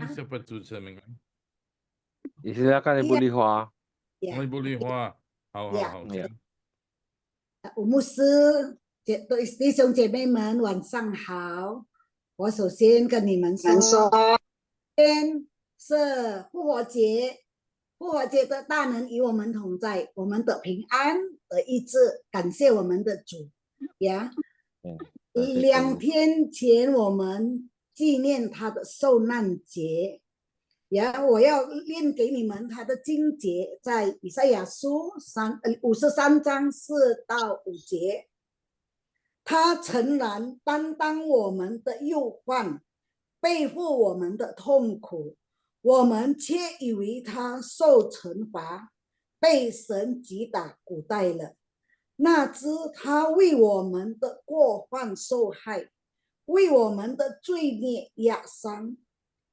siapa主持人名？ Silakan Ibu Lihua. Ibu Lihua，好，呀，吴牧师，弟兄姐妹们，晚上好。我首先跟你们说，今天是复活节，复活节的大能与我们同在，我们的平安的医治，感谢我们的主呀。2天前我们纪念他的受难节。我要念给你们他的经节，在以赛亚书53章4到5节。他诚然担当我们的忧患，背负我们的痛苦，我们却以为他受惩罚，被神击打苦待了。哪知他为我们的过犯受害，为我们的罪孽压伤。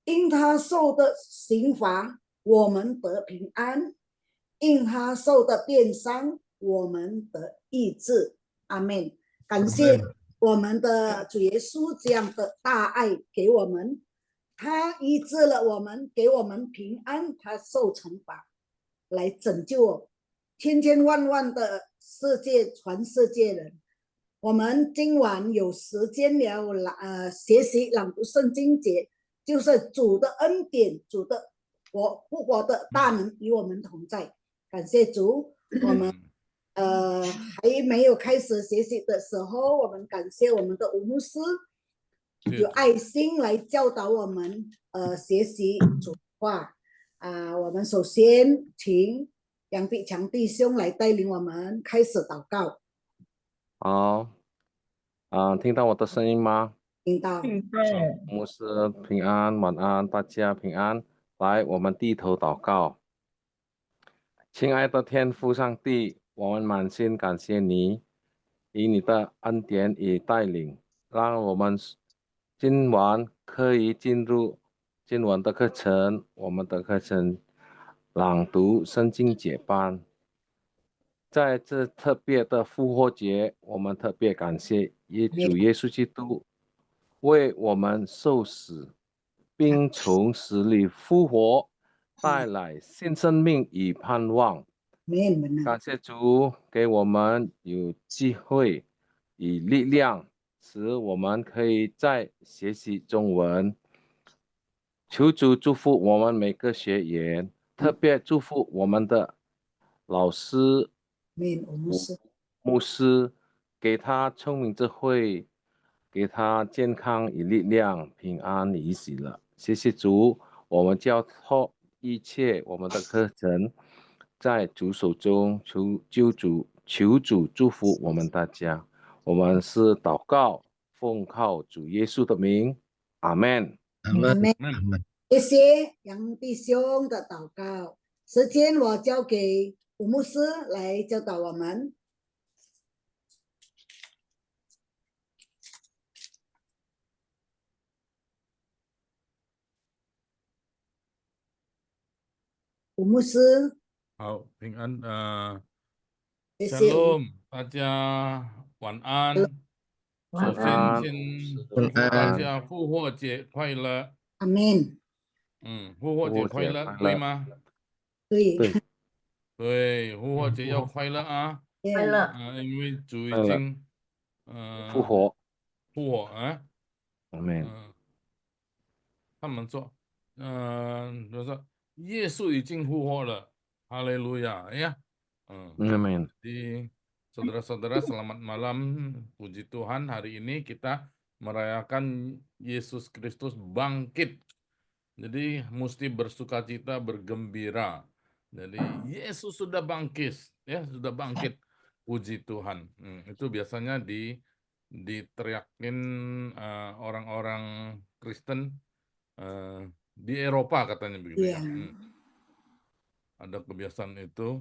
因他受的刑罚，我们得平安；因他受的鞭伤，我们得医治。阿们。感谢我们的主耶稣这样的大爱给我们，他医治了我们，给我们平安，他受惩罚来拯救千千万万的世界，全世界人。我们今晚有时间了，学习朗读圣经节，就是主的恩典，主的复活的大能与我们同在。感谢主。我们还没有开始学习的时候，我们感谢我们的吴牧师有爱心来教导我们学习主话。我们首先请杨必强弟兄来带领我们开始祷告。好，听到我的声音吗？听到。牧师平安，晚安，大家平安。来，我们低头祷告。亲爱的天父上帝，我们满心感谢你，以你的恩典与带领，让我们今晚可以进入今晚的课程，我们的课程朗读圣经节班。在这特别的复活节，我们特别感谢主耶稣基督为我们受死，并从死里复活，带来新生命与盼望。感谢主给我们有机会与力量，使我们可以在学习中文。求主祝福我们每个学员，特别祝福我们的老师、牧师，给他聪明智慧，给他健康与力量，平安与喜乐。谢谢主，我们交托一切我们的课程在主手中，求主祝福我们大家。我们是祷告，奉靠主耶稣的名，阿门。谢谢杨弟兄的祷告。时间我交给吴牧师来教导我们。吴牧师，好，平安谢谢。Shalom，大家晚安。首先祝福大家复活节快乐。阿们。复活节快乐，对吗？对。对，复活节要快乐啊！快乐。因为主已经复活啊。阿们。他们说，就是耶稣已经复活了，哈利路亚ya. Amin. Jadi saudara-saudara selamat malam, puji Tuhan hari ini kita merayakan Yesus Kristus bangkit. Jadi mesti bersukacita, bergembira. Jadi Yesus sudah bangkit, ya sudah bangkit. Puji Tuhan. Itu biasanya diteriakin orang-orang Kristen di Eropa katanya begitu ya. Ada kebiasaan itu.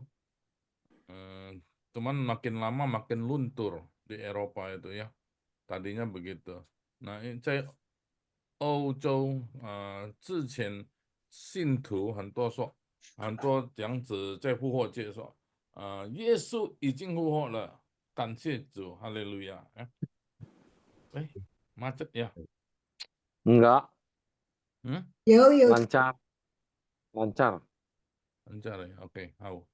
Cuman makin lama makin luntur di Eropa itu ya. Tadinya begitu. Nah, 欧洲之前信徒很多说，很多这样子在复活节说，耶稣已经复活了，感谢主，哈利路亚。macet ya? Enggak. Hmm? 有 lancar, lancar. Lancar ya. Oke, hau.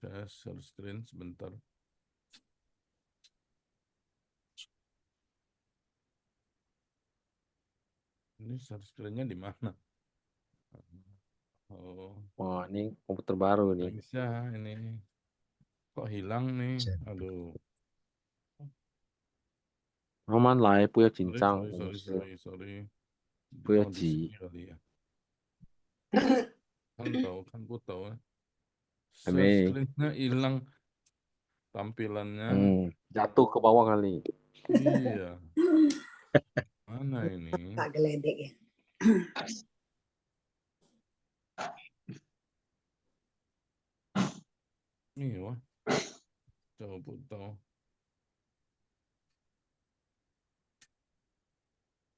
Saya share screen sebentar. Ini share screen-nya di mana? Oh, Wah, ini komputer baru nggak nih. bisa ini. Kok hilang nih? Aduh. Aman lah, punya Sorry, cincang. sorry. Punya Oh, di ji. sini kali ya. Kan ku tahu. Share Ame. screen-nya hilang tampilannya. Jatuh ke bawah kali. Iya. Mana ini? tak geledek ya. Ini wah. Coba tahu.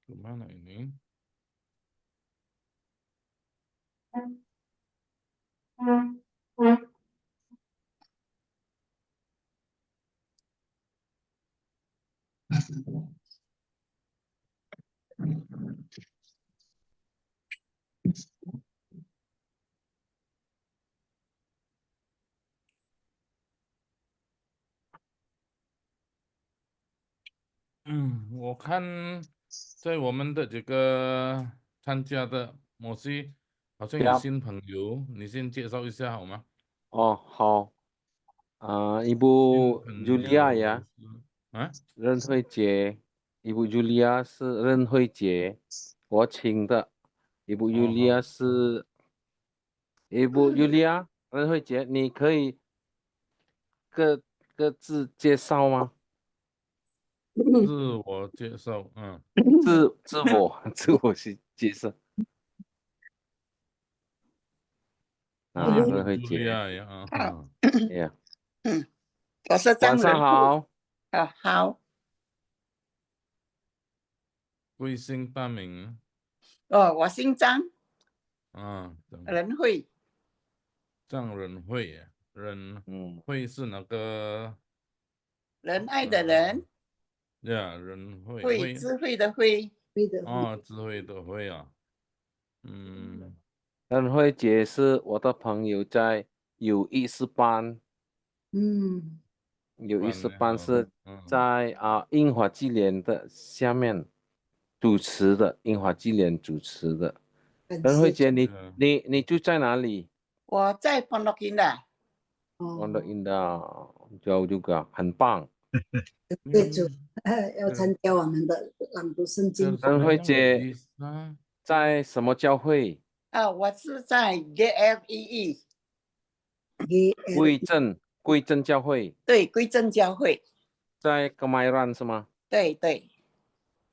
Kemana ini?我看在我们的这个参加的某些好像有 Siap. 新朋友，你先介绍一下好吗？ Oh, hao. 新 Ibu 朋 Julia 友呀，是啊，任慧姐。Ibu Julia 是任慧姐，我请的。Ibu 哦好， Julia 是 Ibu Julia 任慧姐，你可以各自介绍吗？自我介绍，自我介绍啊，一部 任慧姐， Julia 呀啊，呀，我是张晚上仁好。好，贵姓大名我姓张，啊？仁惠，张仁惠呀，仁嗯，惠是那个仁爱的仁，呀，仁惠慧智慧的慧，对的，啊，智慧的慧啊，嗯，任慧姐是我的朋友，在友谊师班。嗯，友谊师班呢班是嗯在英华纪联的下面主持的，英华纪联主持的。感任慧谢姐，嗯你住在哪里？我在 Pondok Indah， Pondok 哦， Indah，jauh juga，很棒。对主要对参加我们的朗读圣经 share 班，任慧 screen-nya nggak 姐 bisa。在什么教会？我是在 GFEE， 贵正教会，对，归正教会，在 Kemayoran 是吗？对，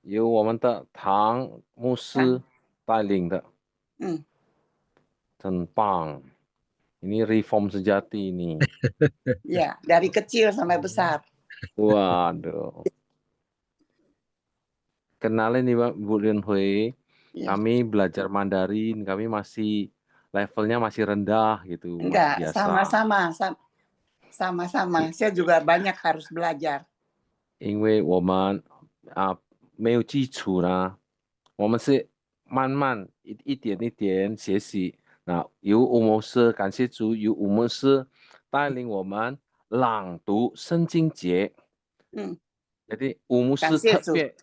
由我们的唐牧师带领的，真棒。Ini reform sejati nih. ya dari kecil sampai besar， Waduh. Kenalin nih Bu Renhui, ya. kami belajar Mandarin, kami masih levelnya masih rendah gitu, masih Enggak, biasa. sama-sama, saya juga banyak harus belajar. 因为我们没有基础啦，我们是慢慢一点一点学习。那由吴牧师，感谢主，由吴牧师带领我们朗读圣经节。jadi 吴牧师特别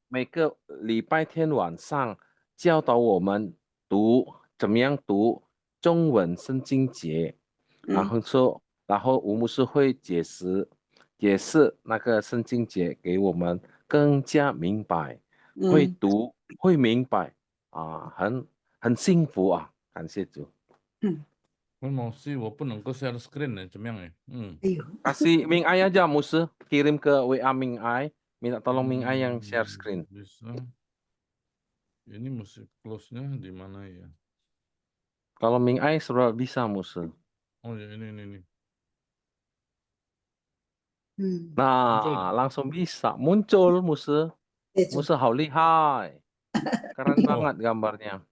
每个礼拜天晚上教导我们怎么样读中文圣经节，然后吴牧师会解释那个圣经节给我们更加明白，会读会明白很幸福啊，感谢主。我不能够 share screen 呢，怎么样kasih Ming Ai aja Musa, kirim ke WA Ming Ai, minta tolong Ming Ai yang share screen. Bisa. Ini mesti close-nya di mana ya? Kalau Ming Ai sudah bisa Musa. Oh ya ini. Nah, langsung bisa muncul Musa. Musa 好厉害, keren banget gambarnya.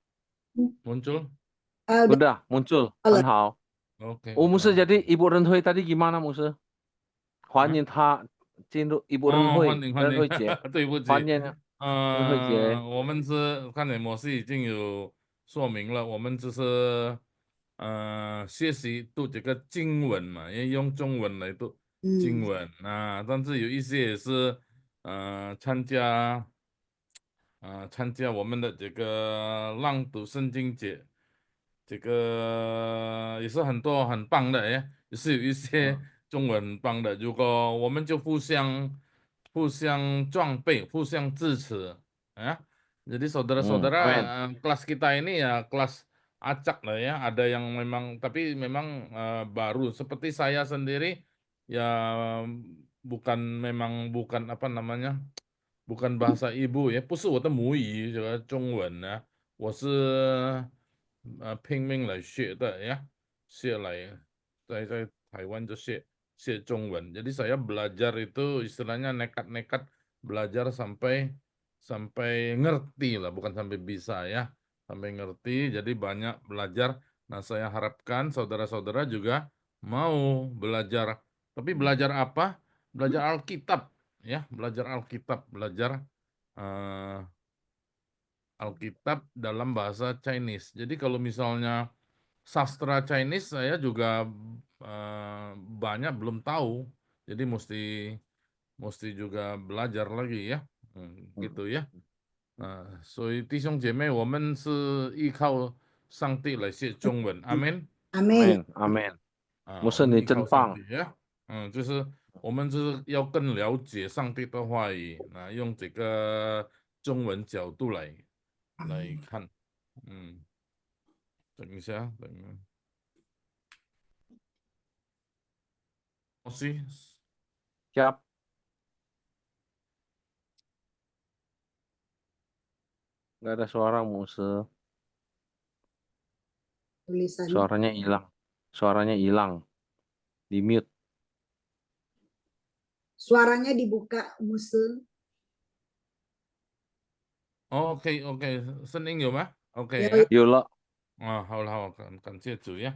Muncul? Udah muncul, 很好. Oke. Musa jadi Ibu Renhui tadi gimana Musa? 欢迎他进入 Ibu Renhui, 欢迎，Renhui 姐，对不起，欢迎慧姐我们是看见模式已经有说明了，我们就是学习读这个经文嘛，也用中文来读经嗯文啊，但是有一些也是参加参加我们的这个朗读圣经节，这个也是很多很棒的哎，也是有一些中文很棒的。如果我们就互相装备，互相支持ya. Jadi saudara-saudara amin kelas kita ini ya kelas acak lah ya. Ada yang memang tapi memang baru seperti saya sendiri ya bukan apa namanya bukan bahasa ibu ya，不是我的母语这个中文呢，我是拼命来学的呀，学来在台湾就学中文。Jadi saya belajar itu istilahnya nekat-nekat belajar sampai sampai ngerti lah, bukan sampai bisa ya, sampai ngerti. Jadi banyak belajar. Nah, saya harapkan saudara-saudara juga mau belajar. Tapi belajar apa? Belajar Alkitab ya, belajar Alkitab, belajar eh, Alkitab dalam bahasa Chinese. Jadi kalau misalnya sastra Chinese saya juga banyak belum tahu. Jadi mesti juga belajar lagi ya. Gitu ya. 所以弟兄姐妹，我们是依靠上帝来学中文，阿门。阿妹 amin amin 牧我们师你依靠上真棒帝呀。就是我们就是要更了解上帝的话语，用这个中文角度来看。等一下，等一下，sih siap nggak ada suara Musa tulisannya suaranya hilang di mute suaranya dibuka Muse. OK OK，声音有吗？OK 有呀。有了好了好，感谢主呀。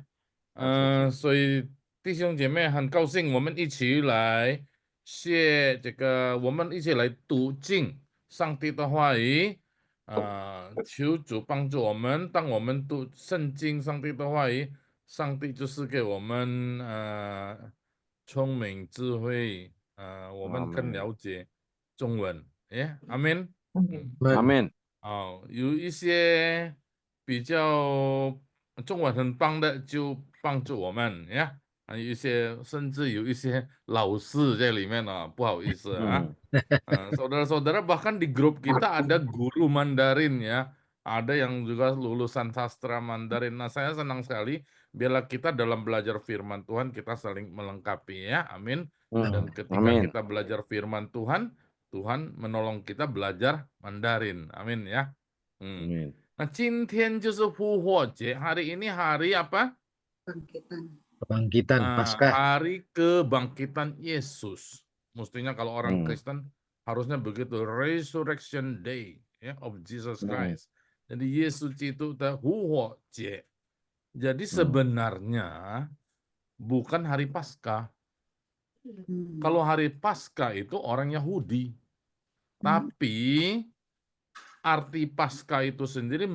感谢主所以弟兄姐妹很高兴，我们一起来学这个，我们一起来读经上帝的话语。求主帮助我们，当我们读圣经上帝的话语，上帝就是给我们聪明智慧，我们更 amin 了解中文。阿门。amin 有一些比较中文很棒的就帮助我们呀，有一些甚至有一些老师在里面不好意思啊。saudara-saudara bahkan di grup kita ada guru Mandarin ya, ada yang juga lulusan sastra Mandarin. Nah, saya senang sekali biarlah kita dalam belajar firman Tuhan kita saling melengkapi ya, amin. Dan ketika amin kita belajar firman Tuhan, Tuhan menolong kita belajar Mandarin, amin ya. amin Nah, 今天就是复活节, hari ini hari apa? Kebangkitan. Paskah. Hari kebangkitan Yesus. Mestinya kalau orang Kristen harusnya begitu, Resurrection Day ya, of Jesus Christ. Jadi Yesus itu Huhoje. Jadi sebenarnya bukan hari Paskah. Kalau hari Paskah itu orang Yahudi. Tapi arti Paskah itu sendiri,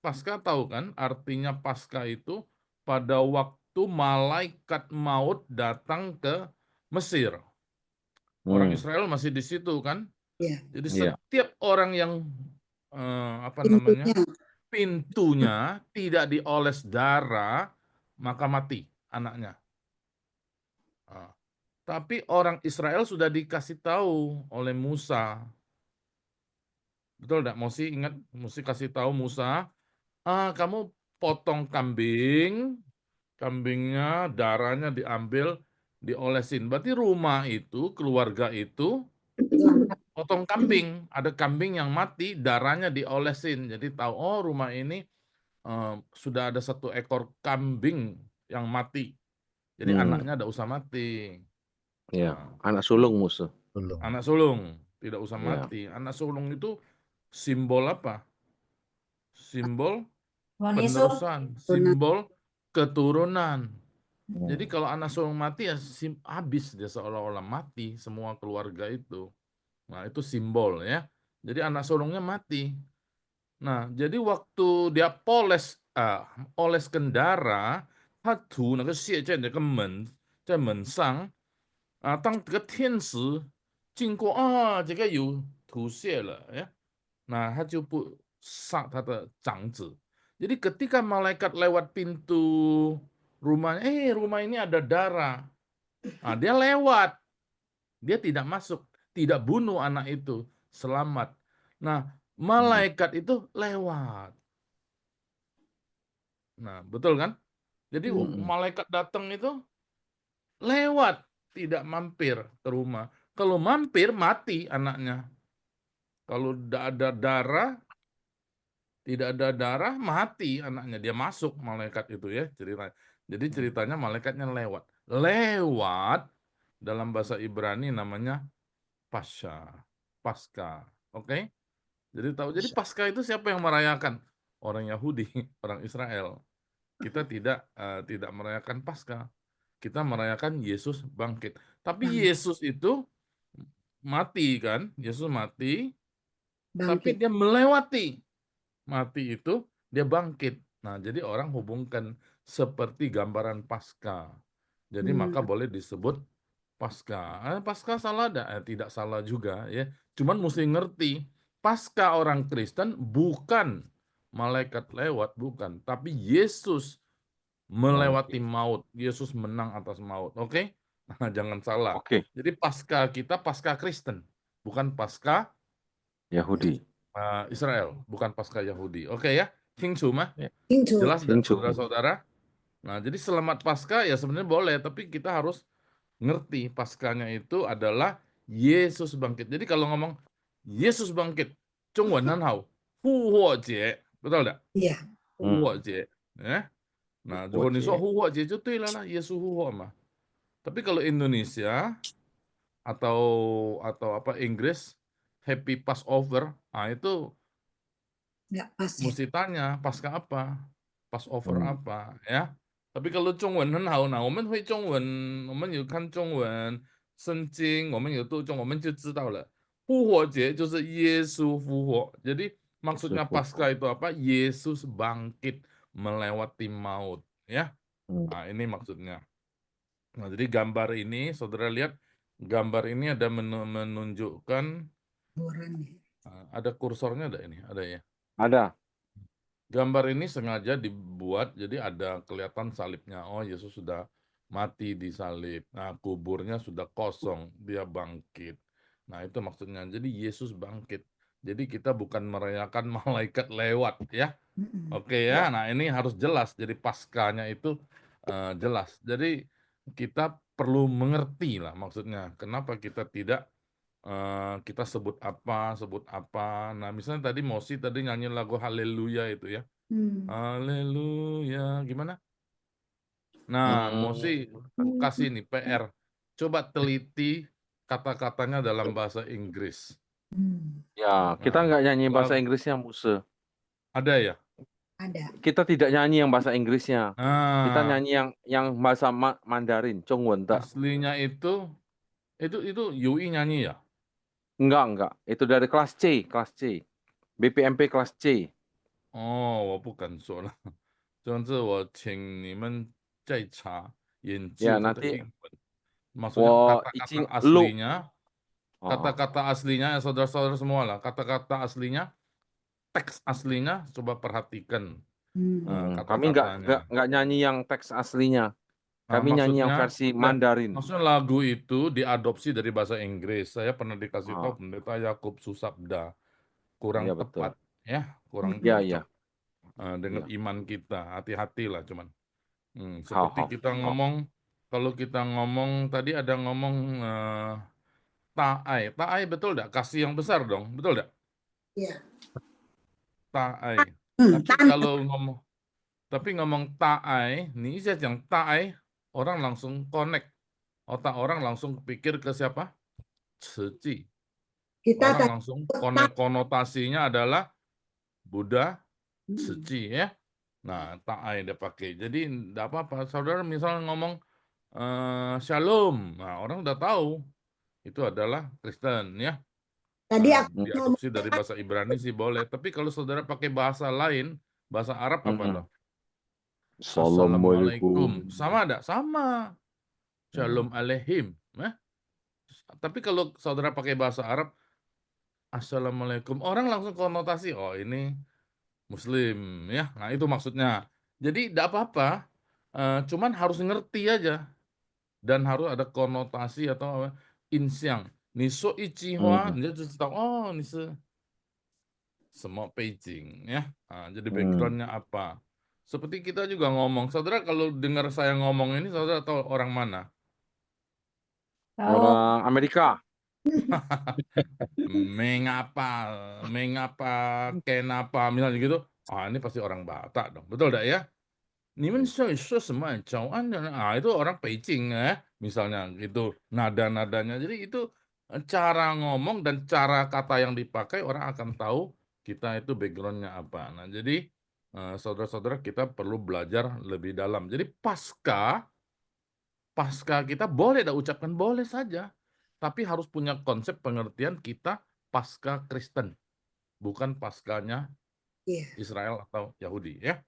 Paskah tahu kan? Artinya Paskah itu pada waktu malaikat maut datang ke Mesir. Orang Israel masih di situ kan? Ya. Jadi Iya. setiap orang yang pintunya tidak dioles darah, maka mati anaknya. Tapi orang Israel sudah dikasih tahu oleh Musa. Betul enggak? Mosi ingat, Musa kasih tahu Musa, kamu potong kambing, kambingnya darahnya diambil, diolesin. Berarti rumah itu, keluarga itu potong kambing, ada kambing yang mati, darahnya diolesin. Jadi tahu, oh rumah ini sudah ada 1 ekor kambing yang mati. Jadi anaknya tidak usah mati. Iya, anak sulung Musa. Anak sulung tidak usah Iya. mati. Anak sulung itu simbol apa? Simbol penerusan, simbol keturunan. Jadi kalau anak sulung mati ya habis dia, seolah-olah mati semua keluarga itu. Nah, itu simbol ya. Jadi anak sulungnya mati. Nah, jadi waktu dia oleskan darah，他涂那个血在那个门上当这个天使经过这个有吐血了，nah 他就不杀他的长子。Jadi ketika malaikat lewat pintu rumahnya, rumah ini ada darah. Nah, dia lewat, dia tidak masuk, tidak bunuh anak itu, selamat. Nah, malaikat itu lewat. Nah, betul kan? Jadi malaikat datang itu lewat, tidak mampir ke rumah. Kalau mampir, mati anaknya. Kalau tidak ada darah, mati anaknya. Dia masuk malaikat itu ya cerita. Jadi ceritanya malaikatnya lewat. Lewat dalam bahasa Ibrani namanya Pasca. Oke? Jadi tahu. Jadi Pasca itu siapa yang merayakan? Orang Yahudi, orang Israel. Kita tidak merayakan Pasca. Kita merayakan Yesus bangkit. Tapi Yesus itu mati kan? Yesus mati, tapi dia melewati mati itu, dia bangkit. Nah, jadi orang hubungkan seperti gambaran Paskah. Jadi maka boleh disebut Paskah. Paskah salah tidak salah juga ya. Cuman mesti ngerti, Paskah orang Kristen bukan malaikat lewat, bukan, tapi Yesus melewati maut. Yesus menang atas maut. Oke? Nah, jangan salah. Oke. Jadi Paskah kita Paskah Kristen, bukan Paskah Yahudi. Israel, bukan Paskah Yahudi. Oke ya?清楚吗？ Ya. Jelas dan清楚。 saudara-saudara? Nah, jadi selamat Paskah ya sebenarnya boleh, tapi kita harus ngerti Paskahnya itu adalah Yesus bangkit. Jadi kalau ngomong Yesus bangkit, 中文很好，复活节，betul enggak? Iya. 复活节，Nah, kalau你说复活节就对了啦，耶稣复活嘛。Tapi kalau Indonesia atau apa Inggris Happy Passover, itu Nggak pas ya. mesti tanya Paskah apa, Passover apa ya. Tapi kalau 中文很好呢，我们会中文，我们有看中文圣经，我们有读中，我们就知道了。复活节就是耶稣复活。Jadi maksudnya Paskah itu apa? Yesus bangkit melewati maut, ya. Nah, ini maksudnya. Nah, jadi gambar ini, saudara lihat, gambar ini ada menunjukkan, ada kursornya ada ini, ada ya? Ada. Gambar ini sengaja dibuat, jadi ada kelihatan salibnya. Oh, Yesus sudah mati di salib. Nah, kuburnya sudah kosong, dia bangkit. Nah, itu maksudnya. Jadi Yesus bangkit. Jadi kita bukan merayakan malaikat lewat, ya. Oke ya, nah ini harus jelas. Jadi Paskahnya itu jelas. Jadi kita perlu mengerti lah maksudnya. Kenapa kita tidak kita sebut apa. Nah, misalnya tadi Mosi tadi nyanyi lagu Haleluya itu ya. Haleluya, gimana? Nah, Mosi kasih nih PR. Coba teliti kata-katanya dalam bahasa Inggris. Ya, kita nggak nyanyi bahasa Inggrisnya, Musa. Ada ya? Ada. Kita tidak nyanyi yang bahasa Inggrisnya. Kita Nah, nyanyi yang bahasa Mandarin, Zhongwen. aslinya itu Yui nyanyi ya? Enggak. Itu dari kelas C. BPMP kelas C. 哦，我不敢说了，总之我请你们再查研 Ya, 究它的 nanti 英文。Maksudnya izin kata-kata lu. aslinya, kata-kata aslinya ya saudara-saudara semua lah, kata-kata aslinya, teks aslinya coba perhatikan Kami kata-katanya. nggak nyanyi yang teks aslinya. Nah, Kami nyanyi yang versi Mandarin. maksudnya lagu itu diadopsi dari bahasa Inggris. Saya pernah dikasih tahu pendeta Yakub Susabda, kurang Iya, betul. tepat ya, kurang Iya. cocok dengan iman kita. Hati-hatilah cuman. Hao. Seperti kita ngomong, kalau kita ngomong tadi ada ngomong ta'ai. Ta'ai betul enggak? Kasih yang besar dong, betul enggak? Iya. Ta'ai. Tapi ngomong ta'ai, nih saya yang ta'ai, orang langsung connect. Otak orang langsung pikir ke siapa? Ceci. Orang langsung konotasinya adalah Buddha, Ceci ya. Nah, ta'ai dia pakai. Jadi enggak apa-apa. Saudara misalnya ngomong Shalom. Nah, orang udah tahu itu adalah Kristen ya. Tadi Nah, aku diadopsi dari bahasa Ibrani sih boleh. Tapi kalau saudara pakai bahasa lain, bahasa Arab apa Mm-mm. tuh? Assalamualaikum. Assalamualaikum. Sama ada? Sama. Shalom aleihim. Tapi kalau saudara pakai bahasa Arab, Assalamualaikum, orang langsung konotasi, oh ini Muslim, ya. Nah itu maksudnya. Jadi tidak apa-apa, cuman harus ngerti aja dan harus ada konotasi atau apa, insiang. Niso ichihua, dia just tahu, oh niso semua Beijing, ya. Nah, jadi backgroundnya apa? Seperti kita juga ngomong, saudara kalau dengar saya ngomong ini, saudara tahu orang mana? Orang Amerika. Mengapa, kenapa, misalnya gitu. Ah, ini pasti orang Batak dong. Betul tidak ya? Semua itu orang Beijing ya. Misalnya gitu. Nada-nadanya. Jadi itu cara ngomong dan cara kata yang dipakai orang akan tahu kita itu backgroundnya apa. Nah, jadi saudara-saudara kita perlu belajar lebih dalam. Jadi pasca kita boleh ucapkan boleh saja. Tapi harus punya konsep pengertian kita pasca Kristen, bukan paskanya iya. Israel atau Yahudi, ya.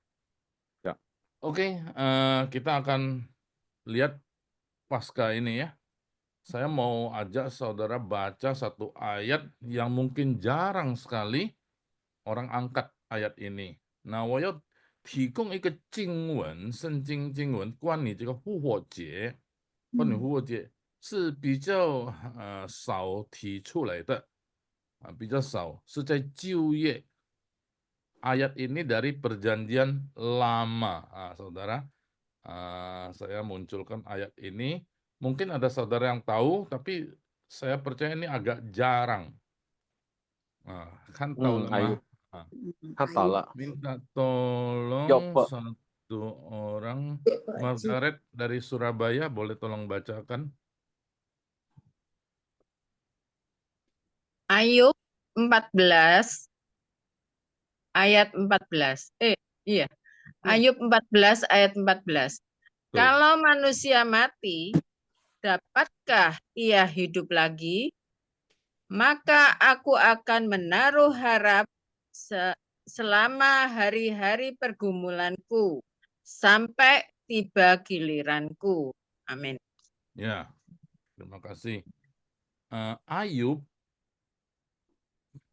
Ya. Oke, kita akan lihat pasca ini ya. Saya mau ajak saudara baca satu ayat yang mungkin jarang sekali orang angkat ayat ini. Nah, 我要提供一个经文，圣经经文关于这个复活节，关于复活节是比较少提出来的比较少是在旧约。Ayat ini dari Perjanjian Lama, saudara. Saya munculkan ayat ini. Mungkin ada saudara yang tahu, tapi saya percaya ini agak jarang. Kan tahu Ayub. mah. Hatala. Minta tolong Yope. satu orang, Margaret dari Surabaya, boleh tolong bacakan? Ayub 14 ayat 14. Iya. Ayub 14 ayat 14. Tuh. Kalau manusia mati, dapatkah ia hidup lagi? Maka aku akan menaruh harap selama hari-hari pergumulanku sampai tiba giliranku. Amin. Ya, terima kasih. Ayub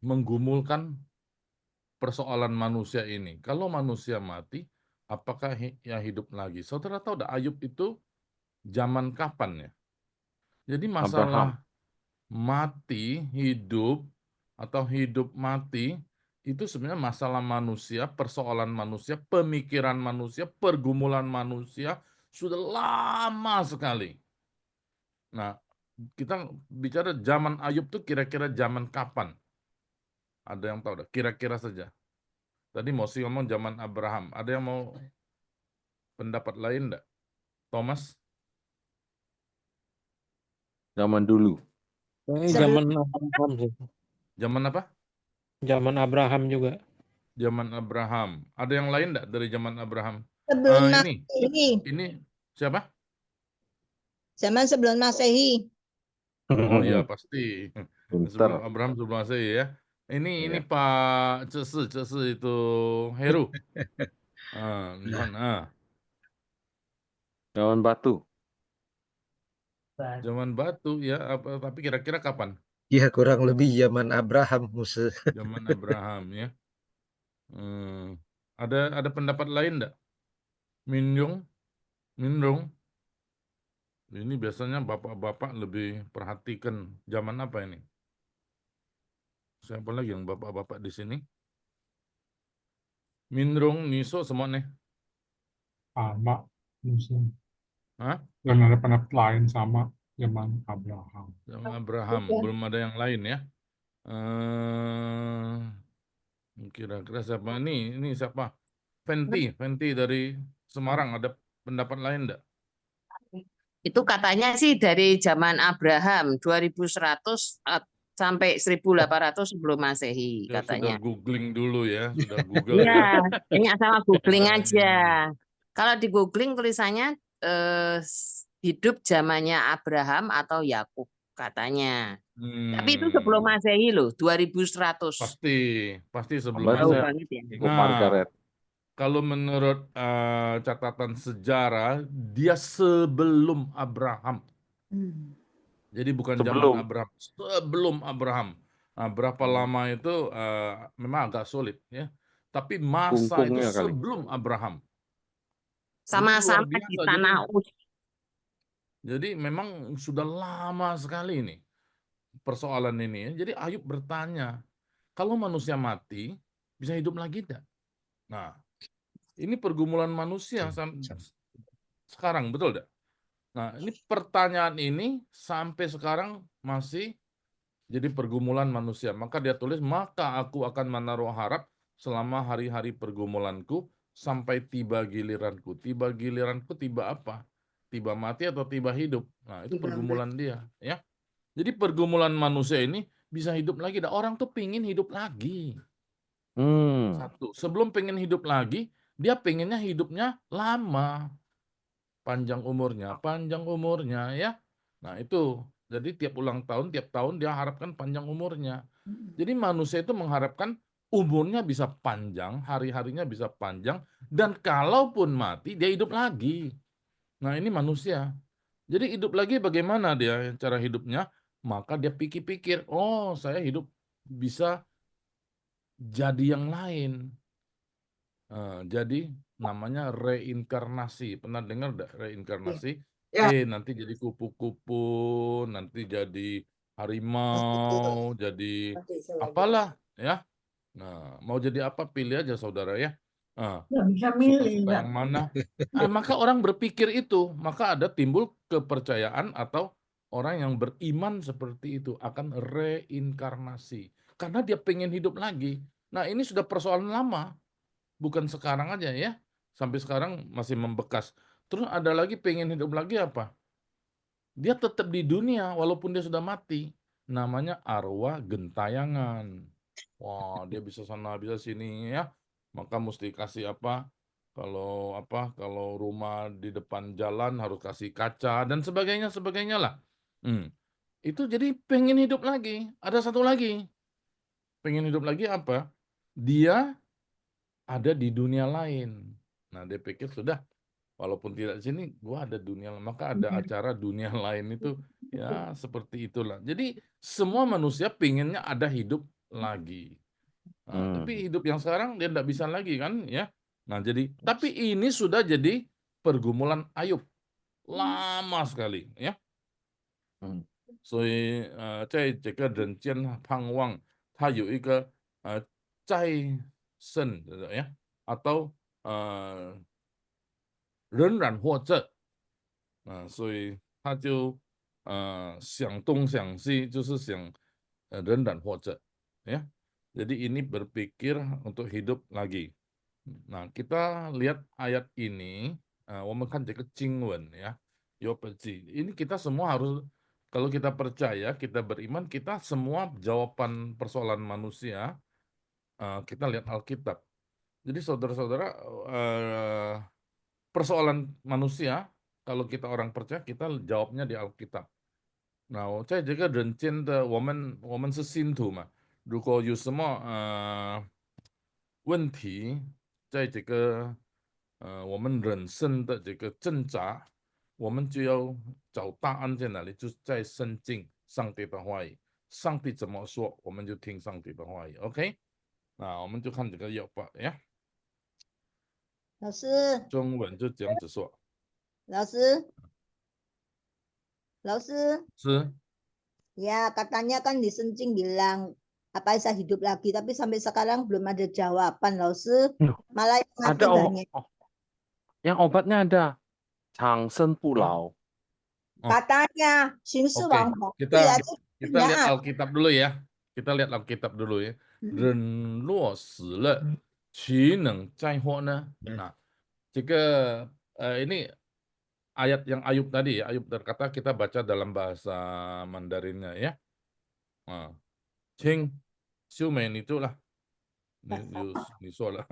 menggumulkan persoalan manusia ini. Kalau manusia mati, apakah ia hidup lagi? Saudara tahu dah Ayub itu zaman kapan ya? Jadi masalah mati, hidup, atau hidup mati, itu sebenarnya masalah manusia, persoalan manusia, pemikiran manusia, pergumulan manusia, sudah lama sekali. Nah, kita bicara zaman Ayub itu kira-kira zaman kapan? Ada yang tahu dah? Kira-kira saja. Tadi Mosi ngomong zaman Abraham. Ada yang mau pendapat lain enggak? Thomas? Zaman dulu. Zaman Abraham sih. Zaman apa? Zaman Abraham juga. Zaman Abraham. Ada yang lain enggak dari zaman Abraham? Sebelum Ini siapa? Zaman sebelum Masehi. Oh iya pasti. Pinter. Sebelum Abraham sebelum Masehi ya. Ini Pak Cesi itu Heru. Zaman batu. Zaman batu ya. Tapi kira-kira kapan? Ya kurang lebih zaman Abraham Musa. Zaman Abraham ya. Ada pendapat lain enggak? Minrung? Ini biasanya bapak-bapak lebih perhatikan zaman apa ini? Siapa lagi yang bapak-bapak di sini? Minrung, Niso semua nih. Sama Muslim. Hah? Dan ada pendapat lain sama zaman Abraham. Zaman Abraham, belum ada yang lain ya. Kira-kira siapa? Ini siapa? Fenty dari Semarang, ada pendapat lain enggak? Itu katanya sih dari zaman Abraham 2100 sampai 1800 sebelum Masehi Ya, katanya. sudah googling dulu ya, sudah Google ya. Iya, tanya sama googling aja. Kalau di googling tulisannya hidup zamannya Abraham atau Yakub katanya. Tapi itu sebelum Hmm, Masehi loh, 2100. pasti sebelum Aman Jauh Masehi. banget ya. Bu Nah, Margaret. kalau menurut catatan sejarah, dia sebelum Abraham. Jadi bukan zaman Sebelum Abraham, sebelum Abraham. Nah, berapa lama itu memang agak sulit ya. Tapi masa itu kungkungnya kali. sebelum Abraham. Jadi luar Sama-sama di biasa. tanah Uz. Jadi memang sudah lama sekali ini persoalan ini ya. Jadi Ayub bertanya, kalau manusia mati bisa hidup lagi tidak? Nah, ini pergumulan manusia sekarang, betul tidak? Nah, ini pertanyaan ini sampai sekarang masih jadi pergumulan manusia. Maka dia tulis, maka aku akan menaruh harap selama hari-hari pergumulanku sampai tiba giliranku. Tiba giliranku, tiba apa? Tiba mati atau tiba hidup. Nah, itu Tiba pergumulan dia. Ya. Jadi pergumulan manusia ini bisa hidup lagi. Dan orang tuh pingin hidup lagi. Satu, sebelum pengen hidup lagi, dia pengennya hidupnya lama. Panjang umurnya ya. Nah, itu. Jadi tiap tahun dia harapkan panjang umurnya. Jadi manusia itu mengharapkan umurnya bisa panjang, hari-harinya bisa panjang, dan kalaupun mati, dia hidup lagi. Nah, ini manusia. Jadi hidup lagi bagaimana dia cara hidupnya? Maka dia pikir-pikir, oh saya hidup bisa jadi yang lain. Jadi namanya reinkarnasi. Pernah dengar enggak reinkarnasi? Ya. Nanti jadi kupu-kupu, nanti jadi harimau, jadi apalah ya. Nah, mau jadi apa pilih aja saudara ya. Nggak bisa milih, Suka-suka Bang. yang mana. Maka orang berpikir itu, maka ada timbul kepercayaan atau orang yang beriman seperti itu akan reinkarnasi. Karena dia pengen hidup lagi. Nah, ini sudah persoalan lama. Bukan sekarang aja ya. Sampai sekarang masih membekas. Terus ada lagi pengen hidup lagi apa? Dia tetap di dunia walaupun dia sudah mati. Namanya arwah gentayangan. Wah, dia bisa sana, bisa sini ya. Maka mesti kasih apa? Kalau rumah di depan jalan harus kasih kaca dan sebagainya lah. Itu jadi pengen hidup lagi. Ada satu lagi. Pengen hidup lagi apa? Dia ada di dunia lain. Nah, dia pikir sudah, walaupun tidak di sini, gua ada dunia lain. Maka ada acara dunia lain itu, ya seperti itulah. Jadi semua manusia pinginnya ada hidup lagi. Nah, tapi hidup yang sekarang dia tidak bisa lagi kan, ya. Nah, jadi tapi ini sudah jadi pergumulan Ayub lama sekali, ya. 所以在这个人间盼望，它有一个再生的呀，atau 人染或者所以他就想东想西，就是想人染或者ya. Jadi ini berpikir untuk hidup lagi. Nah, kita lihat ayat ini, 我们看这个经文 ya, ini kita semua harus, kalau kita percaya, kita beriman, kita semua jawaban persoalan manusia, kita lihat Alkitab. Jadi saudara-saudara, persoalan manusia, kalau kita orang percaya, kita jawabnya di Alkitab. 那我在这个人间的，我们是信徒嘛，如果有什么问题，在这个我们人生的这个挣扎，我们就要找答案在哪里，就是在圣经上帝的话语，上帝怎么说，我们就听上帝的话语。OK， 那我们就看这个约伯呀，老师，中文就这样子说，老师，老师，是 ya katanya kan di Senjing bilang apa bisa hidup lagi, tapi sampai sekarang belum ada jawaban, Laus. Malah yang mati Ada banyak. yang obatnya ada, 长生不老. Katanya, 行尸 Oke, 亡红， kita 对啊，这 kita lihat 啊， Alkitab dulu ya. Kita lihat Alkitab dulu ya. 人若死了，岂能再活呢？ Nah, jika ini ayat yang Ayub tadi ya, Ayub berkata kita baca dalam bahasa Mandarinnya ya. Nah, Ching, Xiumen itulah. 你说了。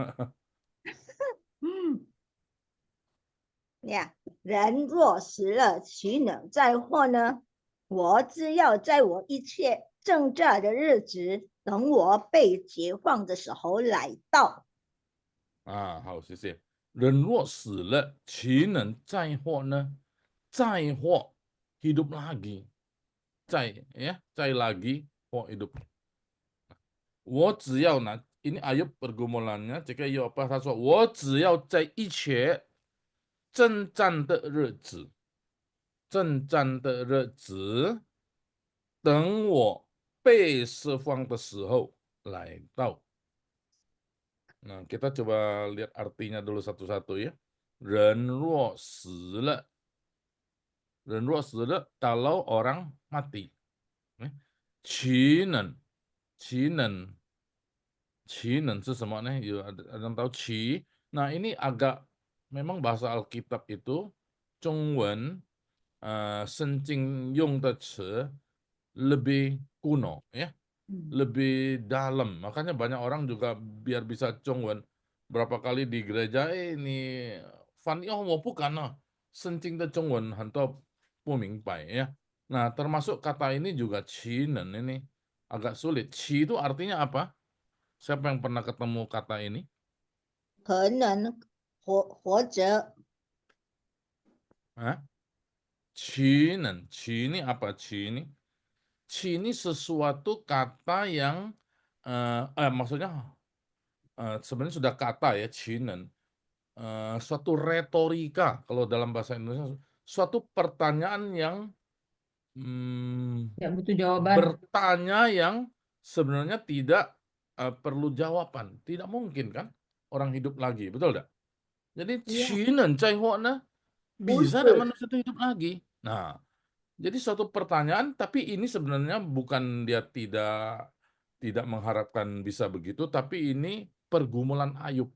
呀，人若死了，岂能再活呢？我只要在我一切挣扎的日子，等我被解放的时候来到。好，谢谢。人若死了，岂能再活呢？再活，hidup lagi. 再 lagi, 活 hidup. 我只要ini Ayub pergumulannya. Jika Ayub apa? 他说我只要在一切征战的日子，等我被释放的时候来到。Nah, kita coba lihat artinya dulu satu-satu ya. 人若死了，kalau orang mati. 岂能是什么呢？有ada yang tahu 岂? Nah, ini agak memang bahasa Alkitab itu 中文圣经用的词 lebih kuno ya, lebih dalam. Makanya banyak orang juga biar bisa 中文 berapa kali di gereja ini翻译我不敢啊，圣经的中文很多不明白ya. Nah, termasuk kata ini juga 岂能 ini agak sulit. 岂 itu artinya apa? Siapa yang pernah ketemu kata ini? 可能活着 Hah? 岂能 ini apa? 岂 ini sesuatu kata yang maksudnya sebenarnya sudah kata ya 岂能 suatu retorika kalau dalam bahasa Indonesia, suatu pertanyaan yang Ya butuh jawaban. bertanya yang sebenarnya tidak perlu jawaban. Tidak mungkin kan orang hidup lagi, betul tidak? Jadi Iya. 岂能再活呢? Bisa tidak manusia itu hidup lagi? Nah, jadi suatu pertanyaan, tapi ini sebenarnya bukan dia tidak mengharapkan bisa begitu, tapi ini pergumulan Ayub.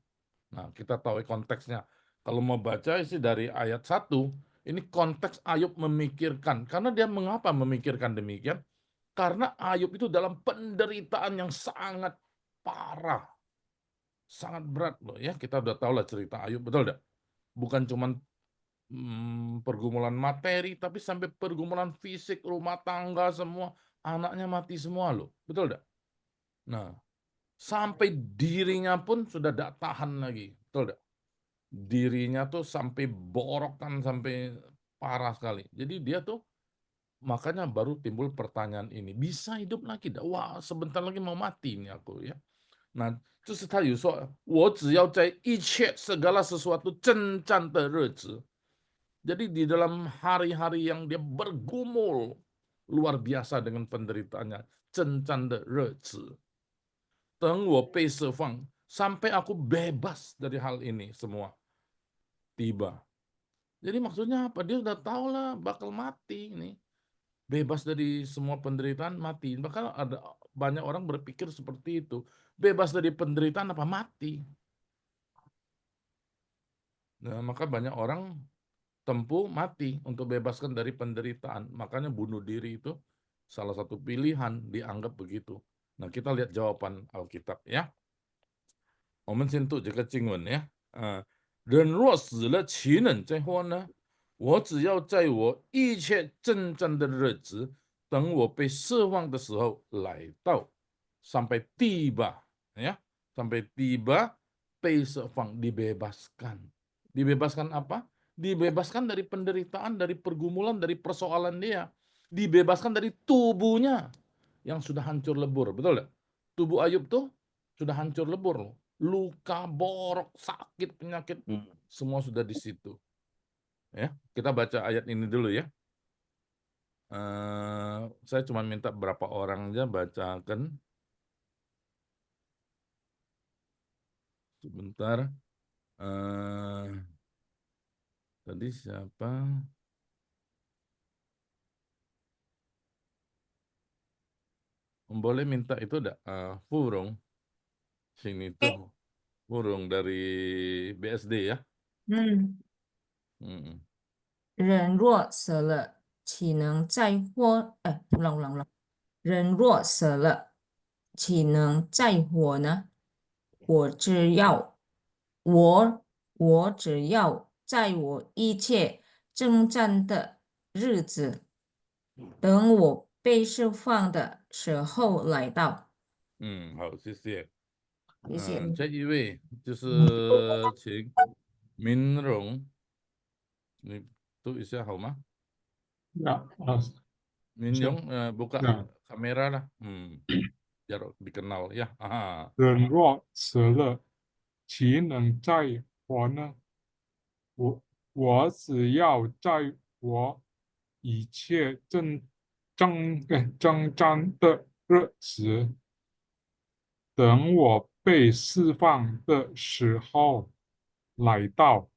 Nah, kita tahu konteksnya. Kalau mau baca sih dari ayat 1, ini konteks Ayub memikirkan. Karena dia mengapa memikirkan demikian? Karena Ayub itu dalam penderitaan yang sangat parah. Sangat berat loh ya. Kita udah tahu lah cerita Ayub, betul tidak? Bukan cuma pergumulan materi, tapi sampai pergumulan fisik, rumah tangga semua. Anaknya mati semua loh. Betul tidak? Nah, sampai dirinya pun sudah tidak tahan lagi. Betul tidak? Dirinya tuh sampai borokan, sampai parah sekali. Jadi dia tuh makanya baru timbul pertanyaan ini. Bisa hidup lagi? Wah, sebentar lagi mau mati ini aku ya. Nah, 就是他有说，我只要在一切 segala sesuatu 征战的日子。Jadi di dalam hari-hari yang dia bergumul luar biasa dengan penderitaannya, 征战的日子，等我被释放， sampai aku bebas dari hal ini semua tiba. Jadi maksudnya apa? Dia udah tahu lah bakal mati ini. Bebas dari semua penderitaan, mati. Bahkan ada banyak orang berpikir seperti itu. Bebas dari penderitaan apa mati? Nah, maka banyak orang tempuh mati untuk bebaskan dari penderitaan. Makanya bunuh diri itu salah satu pilihan, dianggap begitu. Nah, kita lihat jawaban Alkitab ya. 我们先读这个经文呀。人若死了，岂能再活呢？我只要在我一切征战的日子，等我被释放的时候来到，sampai tiba ya, sampai tiba 被释放 dibebaskan. Dibebaskan apa? Dibebaskan dari penderitaan, dari pergumulan, dari persoalan dia. Dibebaskan dari tubuhnya yang sudah hancur lebur, betul tidak? Tubuh Ayub tuh sudah hancur lebur loh. Luka, borok, sakit, penyakit, semua sudah di situ. Ya, kita baca ayat ini dulu ya. Saya cuma minta berapa orang aja bacakan. Sebentar. Tadi siapa? Boleh minta itu enggak? Furung. Sini tuh. Furung dari BSD ya. 人若死了，岂能再活？ulang。人若死了，岂能再活呢？我只要在我一切征战的日子，等我被释放的时候来到。好，谢谢。谢谢。这一位就是请明荣，你读一下好吗？ Ya, Min Siap. Yong, buka Ya. kamera lah. Biar dikenal ya. 人若死了，岂能再活呢？我只要在我一切征战的日子，等我被释放的时候来到。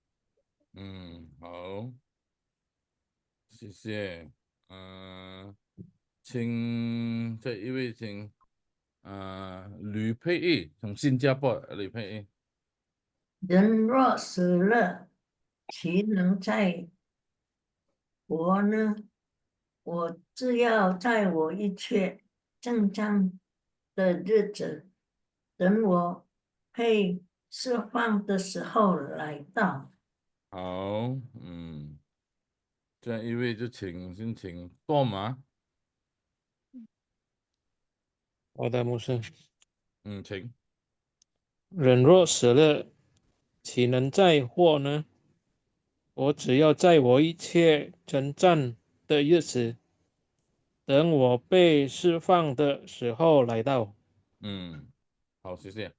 好，谢谢。请这一位请吕佩玉，从新加坡吕佩玉。人若死了，岂能再活呢？我只要在我一切正常的日子，等我被释放的时候来到。好，这一位就先请多玛。好的，牧师。请。人若死了，岂能再活呢？我只要在我一切征战的日子，等我被释放的时候来到。好，谢谢。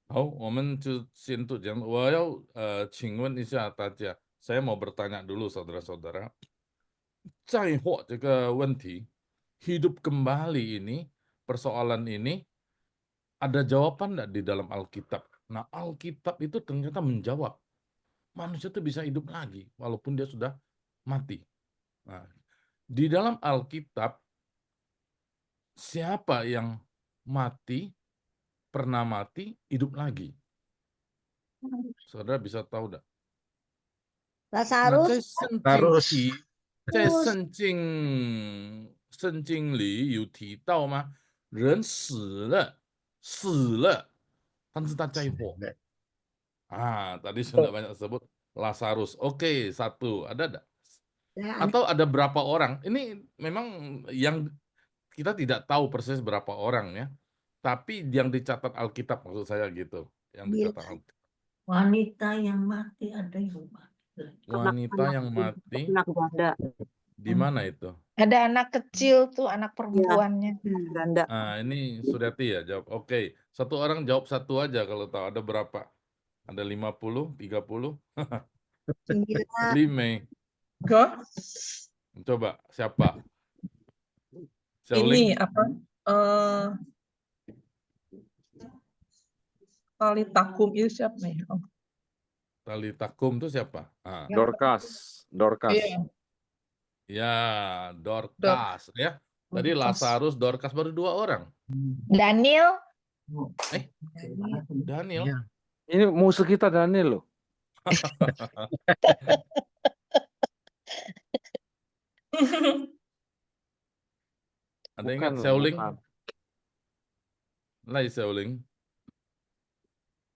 好，我们就先读这样。我要请问一下大家，saya mau bertanya dulu saudara-saudara, 再活这个问题, hidup kembali ini, persoalan ini, ada jawaban enggak di dalam Alkitab? Nah, Alkitab itu ternyata menjawab, manusia itu bisa hidup lagi walaupun dia sudah mati. Nah, di dalam Alkitab, siapa yang mati, pernah mati, hidup lagi? Saudara bisa tahu enggak? 那在 Lazarus 圣经里有提到吗？人死了，但是他再活。Tadi sudah banyak sebut Lazarus. Oke, satu. Ada enggak? Atau ada berapa orang? Ini memang yang kita tidak tahu persis berapa orang ya. Tapi yang dicatat Alkitab maksud saya gitu. Yang dicatat Alkitab. Wanita yang mati ada yang mati. Wanita yang mati. Anak janda. Di mana itu? Ada anak kecil tuh, anak perempuannya. Janda. Ini Suryati ya jawab. Oke, satu orang jawab satu aja kalau tahu. Ada berapa? Ada 50, 30? 5. Coba, siapa? Ini apa? Tali takum itu siapa ya? Tali takum itu siapa? Dorcas. Iya. Ya, Dorcas ya. Tadi Lazarus, Dorcas baru 2 orang. Daniel. Daniel. Ya. Ini musuh kita Daniel loh. Ada ingat Seuling? Seuling.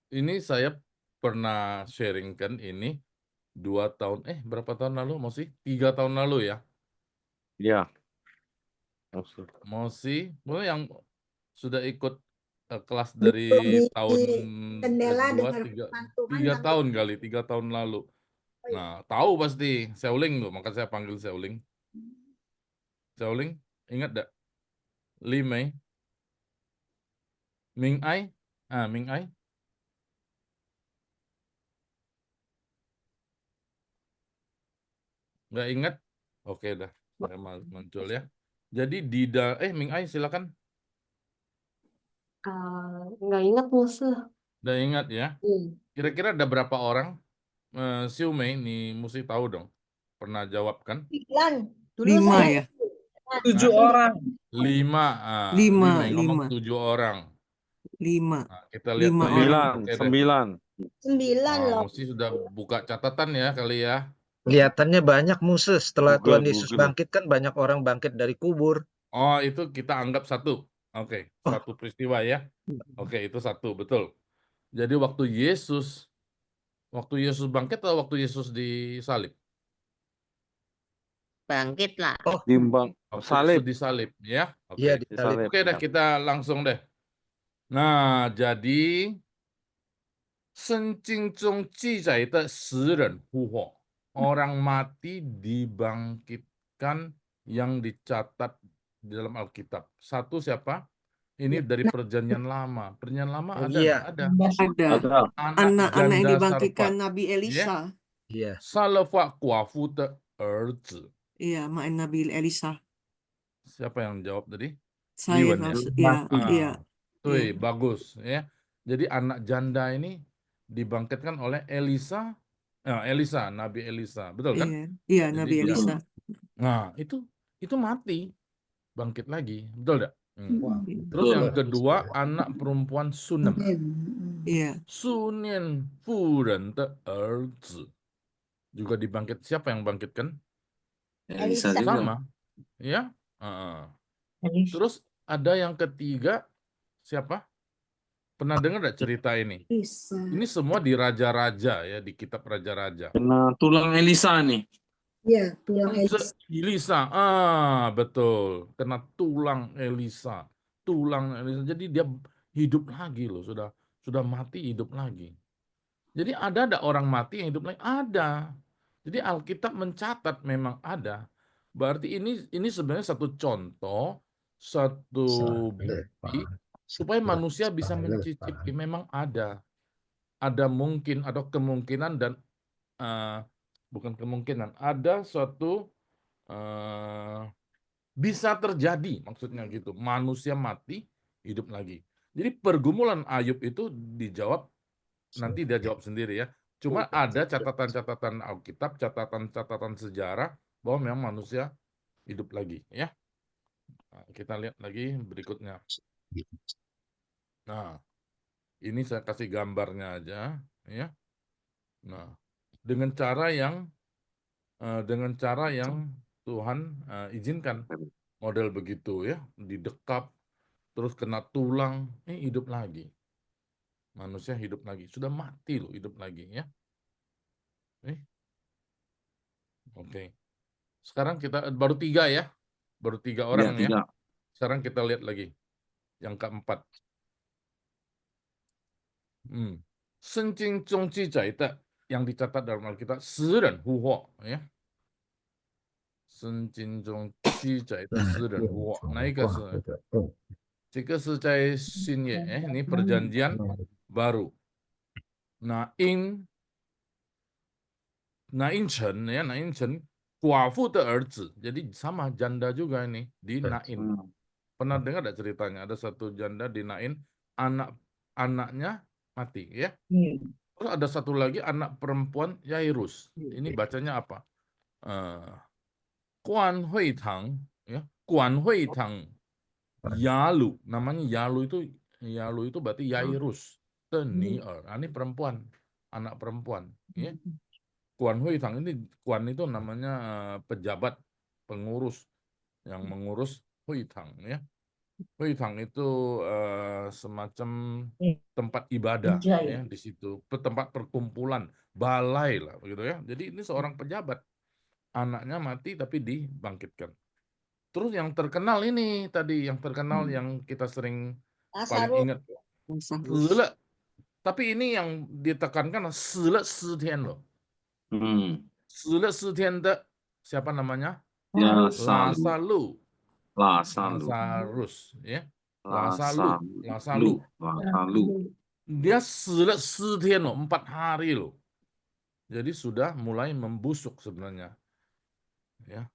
Ini saya pernah sharingkan ini 2 tahun, berapa tahun lalu? Masih 3 tahun lalu ya? Iya. Masih, yang sudah ikut kelas dari tahun kedua, 3 tahun kali, 3 tahun lalu. Nah, tahu pasti Seuling tuh, maka saya panggil Seuling. Seuling, ingat enggak? Li Mei? Ming Ai? Ming Ai? Nggak ingat? Oke dah, saya muncul ya. Jadi Ming Ai silakan. Nggak ingat musuh. Udah ingat ya? Kira-kira ada berapa orang? Siu Mei, nih mesti tahu dong. Pernah jawab kan? 5 ya. 7 orang. 5. 5 ngomong 7 orang. 5. Nah, kita lihat 9. 9 loh. Mesti sudah buka catatan ya kali ya. Kelihatannya banyak musuh setelah Tuhan Yesus bangkit kan banyak orang bangkit dari kubur. Oh, itu kita anggap satu. Oke, satu peristiwa ya. Oke, itu satu, betul. Jadi waktu Yesus bangkit atau waktu Yesus disalib? bangkit lah. Oh, Dimbang salib. Disalib ya. Oke. iya disalib. Disalib. Oke dah, Ya. kita langsung deh. Nah, jadi 圣经中记载的死人复活，orang mati dibangkitkan yang dicatat di dalam Alkitab. Satu siapa? Ini dari Perjanjian Lama. Perjanjian Lama Oh, ada iya. nggak? Ada. Ada. Ada. Anak Anak-anak yang janda dibangkitkan sarpat. Nabi Elisa. Iya. 杀了法寡妇的儿子。 Iya, main Nabi Elisa. Siapa yang jawab tadi? Saya Liwan ya? rasa, iya, iya. Tuh, bagus ya. Jadi anak janda ini dibangkitkan oleh Elisa, Nabi Elisa, betul kan? Iya, iya, Jadi Nabi dia- Elisa. Nah, itu mati, bangkit lagi, betul tidak? Terus Betul. yang kedua, anak perempuan Sunem. Iya, 苏念妇人的儿子 juga dibangkit. Siapa yang bangkitkan? Elisa Elisa. juga. Sama, ya. Terus ada yang ketiga, siapa? Pernah dengar nggak cerita ini? Bisa. Ini semua di Raja-Raja ya, di kitab Raja-Raja. Kena tulang Elisa nih. Ya, tulang Elisa. Elisa, betul, kena tulang Elisa, Jadi dia hidup lagi loh, sudah mati hidup lagi. Jadi ada orang mati yang hidup lagi? Ada. Jadi Alkitab mencatat memang ada. Berarti ini sebenarnya satu contoh, satu bukti supaya manusia bisa mencicipi. Memang ada mungkin atau kemungkinan dan bukan kemungkinan, ada suatu bisa terjadi, maksudnya gitu. Manusia mati hidup lagi. Jadi pergumulan Ayub itu dijawab, nanti dia jawab sendiri ya. Cuma ada catatan-catatan Alkitab, catatan-catatan sejarah bahwa memang manusia hidup lagi ya. Nah, kita lihat lagi berikutnya. Nah, ini saya kasih gambarnya aja ya. Nah, dengan cara yang Tuhan izinkan, model begitu ya, didekap terus kena tulang, hidup lagi. Manusia hidup lagi, sudah mati loh, hidup lagi ya. Oke. Sekarang kita baru 3 ya. Baru 3 orang ya. 3. Sekarang kita lihat lagi yang keempat. 圣经中记载的 yang dicatat dalam Alkitab, 死人复活ya. 圣经中记载的死人复活，哪一个是？这个是在新约ini perjanjian baru. Nain Chen ya, Nain Chen 寡妇的儿子. Jadi sama janda juga ini di Nain. Pernah dengar enggak ceritanya? Ada satu janda di Nain, anaknya mati ya. Terus ada satu lagi anak perempuan Yairus. Ini bacanya apa? Guan Hui Tang ya. Guan Hui Tang Yalu. Namanya Yalu itu berarti Yairus. Tenier. Ini perempuan, anak perempuan ya. Guan Hui Tang ini, Guan itu namanya pejabat, pengurus yang mengurus Hui Tang ya. Hui Tang itu semacam tempat ibadah ya di situ, tempat perkumpulan, balai lah begitu ya. Jadi ini seorang pejabat, anaknya mati tapi dibangkitkan. Terus yang terkenal ini tadi, yang terkenal yang kita sering paling ingat, Sele. Tapi ini yang ditekankan Sele Sitian loh. Sele Sitian de siapa namanya? Lasalu. Lazarus ya. Lasalu. Dia 死了4天loh, 4 hari loh. Jadi sudah mulai membusuk sebenarnya. Ya.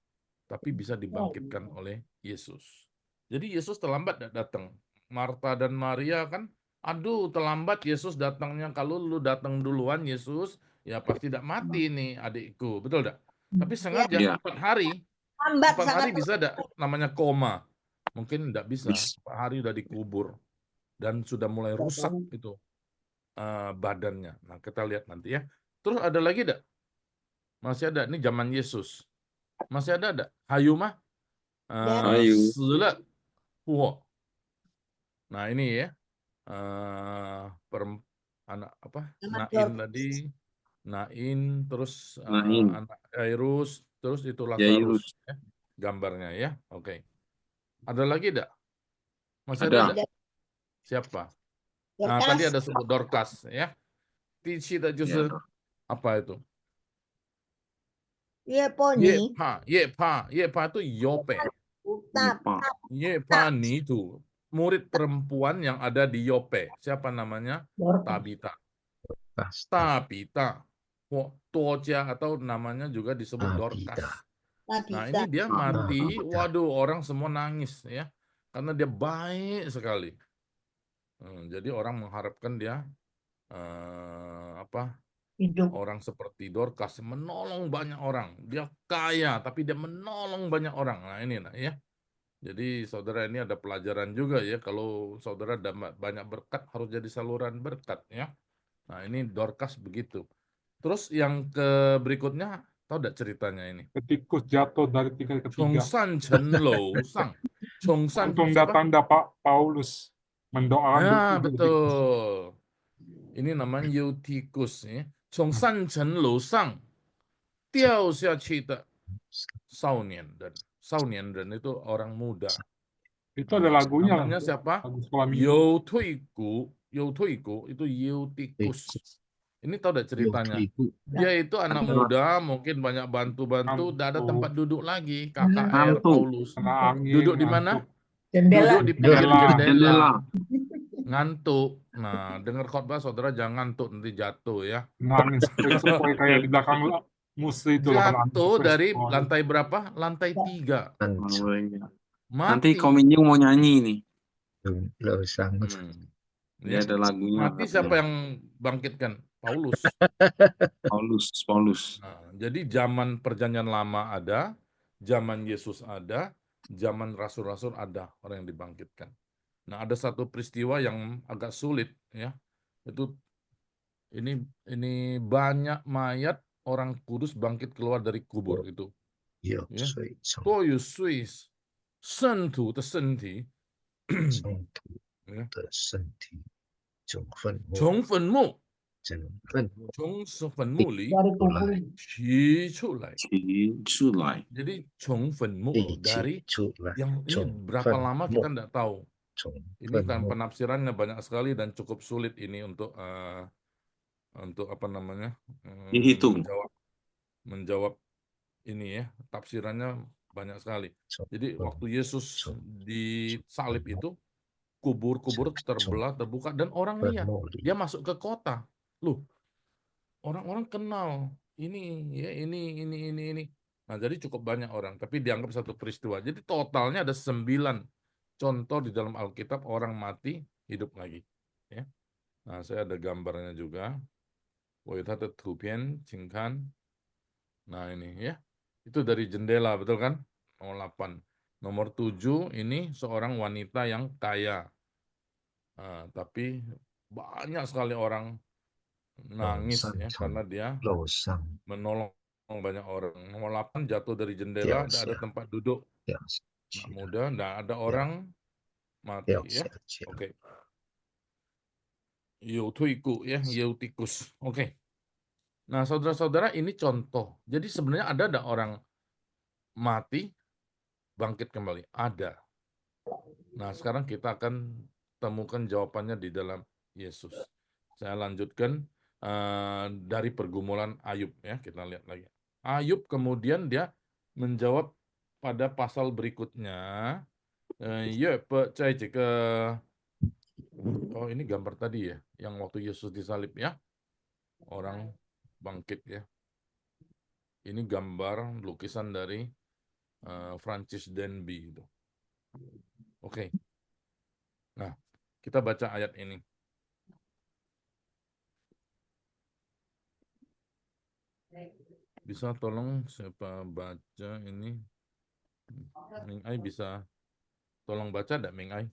Tapi bisa dibangkitkan oleh Yesus. Jadi Yesus terlambat datang. Marta dan Maria kan, aduh terlambat Yesus datangnya. Kalau lu datang duluan Yesus, ya pasti tidak mati nih adikku. Betul enggak? Tapi sengaja 4 hari. 4 hari bisa enggak namanya koma? Mungkin enggak bisa. 4 hari udah dikubur. Dan sudah mulai rusak itu badannya. Nah kita lihat nanti ya. Terus ada lagi enggak? Masih ada. Ini zaman Yesus. Masih ada enggak? Hayu mah? Sele Huo. Nah ini ya. Anak apa? Nain tadi. Nain terus anak Yairus. terus itu Yairus. Lazarus ya, gambarnya ya. Oke. Ada lagi enggak? Masih Ada. ada enggak? Siapa? Nah, tadi Dorcas. ada sebut Dorcas ya. 第七的就 Ya, 是 apa itu? 叶波尼， Yepa itu Yope. Yepa itu murid perempuan yang ada di Yope. Siapa namanya? Tabita. Tabita. Toja atau namanya juga disebut Dorcas. Nah, ini dia mati. Waduh, orang semua nangis ya. Karena dia baik sekali. Jadi orang mengharapkan dia Hidup. orang seperti Dorcas menolong banyak orang. Dia kaya tapi dia menolong banyak orang. Nah, ini ya. Jadi saudara, ini ada pelajaran juga ya, kalau saudara banyak berkat harus jadi saluran berkat ya. Nah, ini Dorcas begitu. Terus yang ke berikutnya, tahu enggak ceritanya ini? Tikus jatuh dari tingkat ketiga. Chongsan Chenlou Sang. Chongsan Langsung siapa? tanda Pak Paulus mendoakan Nah, tikus. betul. Ini namanya Eutikus ya. Chongsan Chenlou Sang. 掉下去的少年人. 少年人 itu orang muda. Itu ada lagunya. Namanya siapa? Lagu sekolah minggu. Youtuiku itu Eutikus. Ini tahu enggak ceritanya? Dia itu anak muda, mungkin banyak bantu-bantu, tidak ada tempat duduk lagi. KKR Paulus. Duduk di mana? Jendela. Duduk di pinggir jendela. Ngantuk. Nah, dengar khotbah saudara jangan ngantuk, nanti jatuh ya. Nangis sepoi kayak di belakang musuh itu. Jatuh dari lantai berapa? Lantai 3. Nanti Mati. Kominjung mau nyanyi nih. Ya, ada lagunya. mati siapa yang bangkitkan? Paulus. Paulus. Nah, jadi zaman perjanjian lama ada, zaman Yesus ada, zaman rasul-rasul ada orang yang dibangkitkan. Nah, ada satu peristiwa yang agak sulit ya. Itu ini banyak mayat orang kudus bangkit keluar dari kubur itu. Ya. 多有水圣徒的身体从坟墓里提出来. Jadi 从坟墓 dari yang ini berapa lama kita tidak tahu. Ini kan penafsirannya banyak sekali dan cukup sulit ini untuk apa namanya? Dihitung. Menjawab ini ya, tafsirannya banyak sekali. Jadi waktu Yesus disalib itu kubur-kubur terbelah, terbuka, dan orang lihat dia masuk ke kota. Loh, orang-orang kenal ini ya, ini. Nah, jadi cukup banyak orang, tapi dianggap satu peristiwa. Jadi totalnya ada 9 contoh di dalam Alkitab orang mati hidup lagi. Ya. Nah, saya ada gambarnya juga. Nah, ini ya. Itu dari jendela, betul kan? Nomor 8. Nomor 7 ini seorang wanita yang kaya. Tapi banyak sekali orang nangis ya karena dia menolong banyak orang. Nomor 8 jatuh dari jendela, tidak ada tempat duduk. Anak muda, tidak ada orang mati ya. Oke. Youtuiku ya, Eutikus. Oke. Nah, saudara-saudara, ini contoh. Jadi sebenarnya ada orang mati bangkit kembali? Ada. Nah, sekarang kita akan temukan jawabannya di dalam Yesus. Saya lanjutkan dari pergumulan Ayub ya, kita lihat lagi. Ayub kemudian dia menjawab pada pasal berikutnya. Oh, ini gambar tadi ya, yang waktu Yesus disalib ya. Orang bangkit ya. Ini gambar lukisan dari Francis Denby itu. Oke. Nah, kita baca ayat ini. Bisa tolong siapa baca ini? Ming Ai bisa tolong baca enggak, Ming Ai?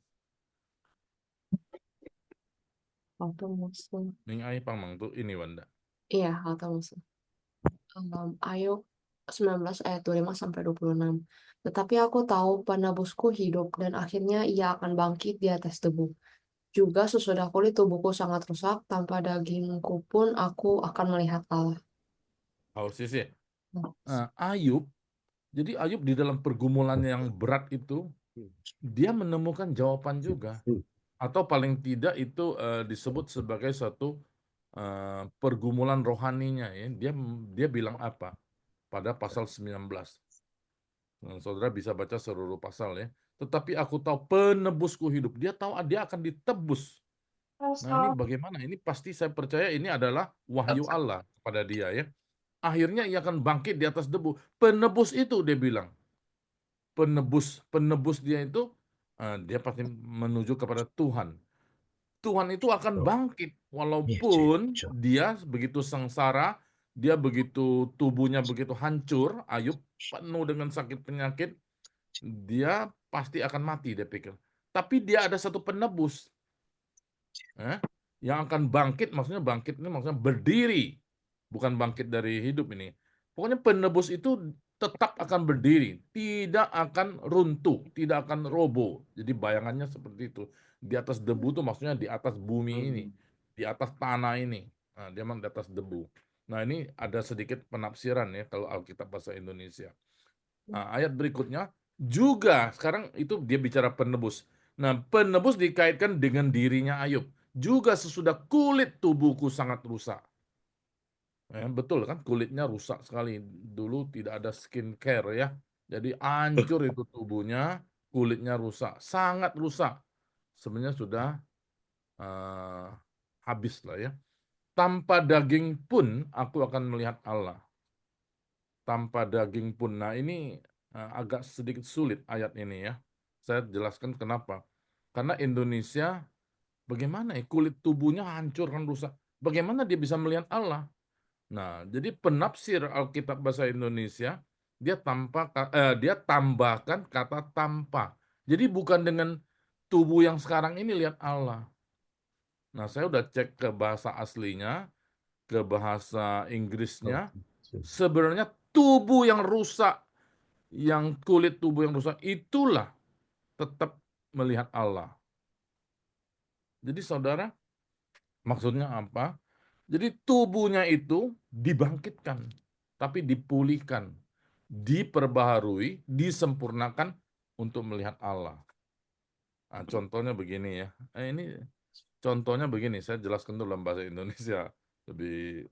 Ming Ai pamang tuh ini Wanda. Iya, musuh. Ayub 19 ayat 25 sampai 26. Tetapi aku tahu penebusku hidup dan akhirnya ia akan bangkit di atas debu. Juga sesudah kulit tubuhku sangat rusak, tanpa dagingku pun aku akan melihat Allah. Sisi. Ayub Jadi Ayub di dalam pergumulan yang berat itu, dia menemukan jawaban juga. Atau paling tidak itu disebut sebagai suatu pergumulan rohaninya, ya. Dia bilang apa pada pasal 19. Saudara bisa baca seluruh pasal, ya. Tetapi aku tahu penebusku hidup. Dia tahu dia akan ditebus. Nah, ini bagaimana? Ini pasti saya percaya ini adalah wahyu Allah kepada dia, ya. Akhirnya ia akan bangkit di atas debu. Penebus itu dia bilang. Penebus dia itu dia pasti menuju kepada Tuhan. Tuhan itu akan bangkit walaupun dia begitu sengsara, dia begitu tubuhnya begitu hancur, Ayub penuh dengan sakit penyakit, dia pasti akan mati, dia pikir. Tapi dia ada satu penebus yang akan bangkit, maksudnya bangkit ini maksudnya berdiri, bukan bangkit dari hidup ini. Pokoknya penebus itu tetap akan berdiri, tidak akan runtuh, tidak akan roboh. Jadi bayangannya seperti itu. Di atas debu itu maksudnya di atas bumi ini, di atas tanah ini. Nah, dia memang di atas debu. Nah, ini ada sedikit penafsiran, ya kalau Alkitab bahasa Indonesia. Nah, ayat berikutnya juga sekarang itu dia bicara penebus. Nah, penebus dikaitkan dengan dirinya Ayub. Juga sesudah kulit tubuhku sangat rusak. Betul kan, kulitnya rusak sekali. Dulu tidak ada skincare, ya. Jadi hancur itu tubuhnya, kulitnya rusak, sangat rusak. Sebenarnya sudah habis lah, ya. Tanpa daging pun aku akan melihat Allah. Tanpa daging pun. Nah, ini agak sedikit sulit ayat ini, ya. Saya jelaskan kenapa. Karena Indonesia bagaimana ya, kulit tubuhnya hancur kan, rusak. Bagaimana dia bisa melihat Allah? Nah, jadi penafsir Alkitab bahasa Indonesia dia tambahkan kata tanpa. Jadi bukan dengan tubuh yang sekarang ini lihat Allah. Nah, saya udah cek ke bahasa aslinya, ke bahasa Inggrisnya. Sebenarnya tubuh yang rusak, yang kulit tubuh yang rusak, itulah tetap melihat Allah. Jadi saudara, maksudnya apa? Jadi tubuhnya itu dibangkitkan, tapi dipulihkan, diperbaharui, disempurnakan untuk melihat Allah. Nah, contohnya begini, ya. Ini contohnya begini, saya jelaskan dulu dalam bahasa Indonesia lebih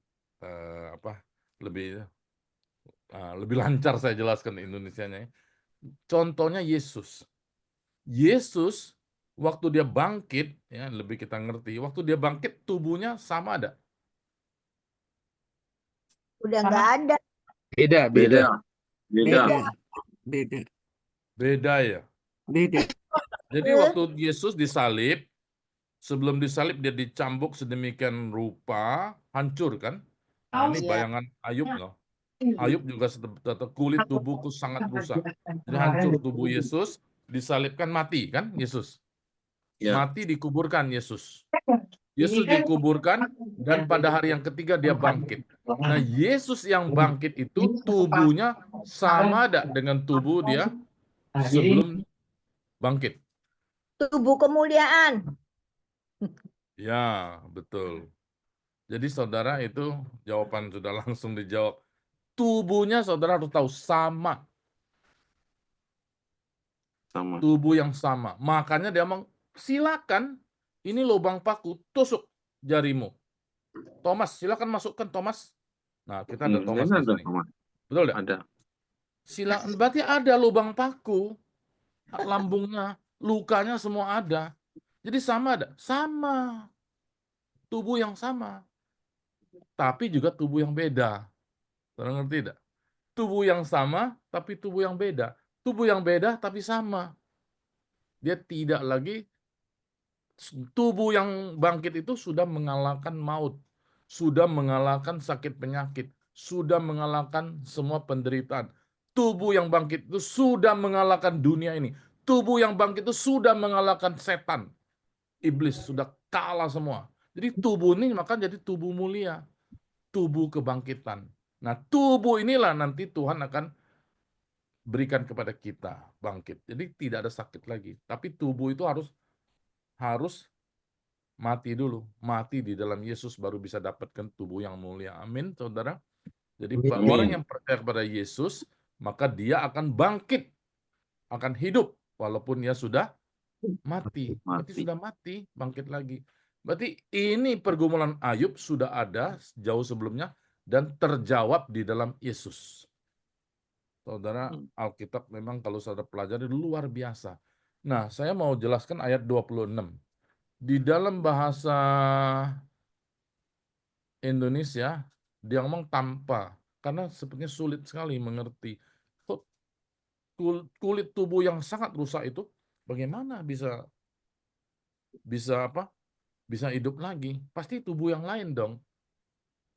lebih lancar saya jelaskan Indonesianya. Contohnya Yesus. Yesus waktu dia bangkit, ya lebih kita ngerti, waktu dia bangkit tubuhnya sama ada? Udah nggak ada. Beda. Ya. Jadi waktu Yesus disalib, sebelum disalib dia dicambuk sedemikian rupa, hancur kan? Nah, ini bayangan Ayub loh. Ayub juga tetap kulit tubuhku sangat rusak. Jadi hancur tubuh Yesus, disalibkan mati kan Yesus. Mati dikuburkan Yesus. Yesus dikuburkan dan pada hari yang ketiga dia bangkit. Nah, Yesus yang bangkit itu tubuhnya sama ada dengan tubuh dia sebelum bangkit. Tubuh kemuliaan. Ya, betul. Jadi saudara itu jawaban sudah langsung dijawab. Tubuhnya saudara harus tahu sama. Tubuh yang sama. Makanya dia bilang, silakan ini lubang paku, tusuk jarimu. Thomas, silakan masukkan Thomas. Nah, kita ada Thomas di sini. Betul tidak? Ada. Silakan, berarti ada lubang paku, lambungnya, lukanya semua ada. Jadi sama ada? Sama. Tubuh yang sama. Tapi juga tubuh yang beda. Saudara ngerti tidak? Tubuh yang sama, tapi tubuh yang beda. Tubuh yang beda, tapi sama. Dia tidak lagi, tubuh yang bangkit itu sudah mengalahkan maut. Sudah mengalahkan sakit penyakit. Sudah mengalahkan semua penderitaan. Tubuh yang bangkit itu sudah mengalahkan dunia ini. Tubuh yang bangkit itu sudah mengalahkan setan. Iblis sudah kalah semua. Jadi tubuh ini maka jadi tubuh mulia. Tubuh kebangkitan. Nah, tubuh inilah nanti Tuhan akan berikan kepada kita bangkit. Jadi tidak ada sakit lagi. Tapi tubuh itu harus mati dulu. Mati di dalam Yesus baru bisa dapatkan tubuh yang mulia. Amin, saudara. Jadi orang yang percaya kepada Yesus, maka dia akan bangkit, akan hidup walaupun dia sudah mati. Berarti sudah mati, bangkit lagi. Berarti ini pergumulan Ayub sudah ada jauh sebelumnya dan terjawab di dalam Yesus. Saudara, Alkitab memang kalau saudara pelajari luar biasa. Nah, saya mau jelaskan ayat 26. Di dalam bahasa Indonesia, dia ngomong tanpa, karena sepertinya sulit sekali mengerti. Kok kulit tubuh yang sangat rusak itu bagaimana bisa apa? Bisa hidup lagi? Pasti tubuh yang lain dong.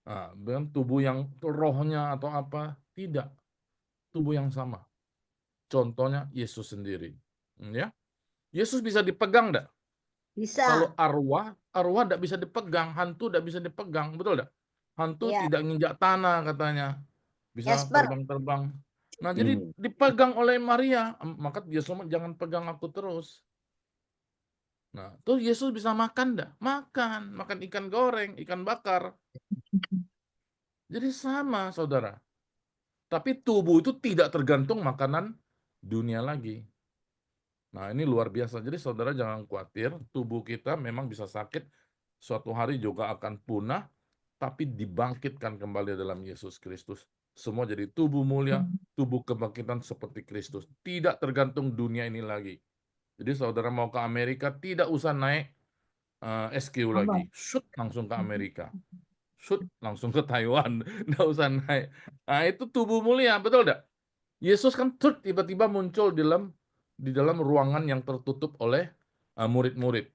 Nah, bukan tubuh yang rohnya atau apa? Tidak. Tubuh yang sama. Contohnya Yesus sendiri. Ya. Yesus bisa dipegang enggak? Bisa. Kalau arwah enggak bisa dipegang, hantu enggak bisa dipegang, betul enggak? Hantu Iya. tidak nginjak tanah katanya. Bisa Esper. terbang-terbang. Nah, jadi dipegang oleh Maria, maka Yesus ngomong, jangan pegang aku terus. Nah, terus Yesus bisa makan enggak? Makan ikan goreng, ikan bakar. Jadi sama, saudara. Tapi tubuh itu tidak tergantung makanan dunia lagi. Nah, ini luar biasa. Jadi saudara jangan khawatir, tubuh kita memang bisa sakit, suatu hari juga akan punah, tapi dibangkitkan kembali dalam Yesus Kristus. Semua jadi tubuh mulia, tubuh kebangkitan seperti Kristus. Tidak tergantung dunia ini lagi. Jadi saudara mau ke Amerika, tidak usah naik SQ lagi. Shoot, langsung ke Amerika. Shoot, langsung ke Taiwan. Nggak usah naik. Nah, itu tubuh mulia, betul nggak? Yesus kan tiba-tiba muncul di dalam ruangan yang tertutup oleh murid-murid.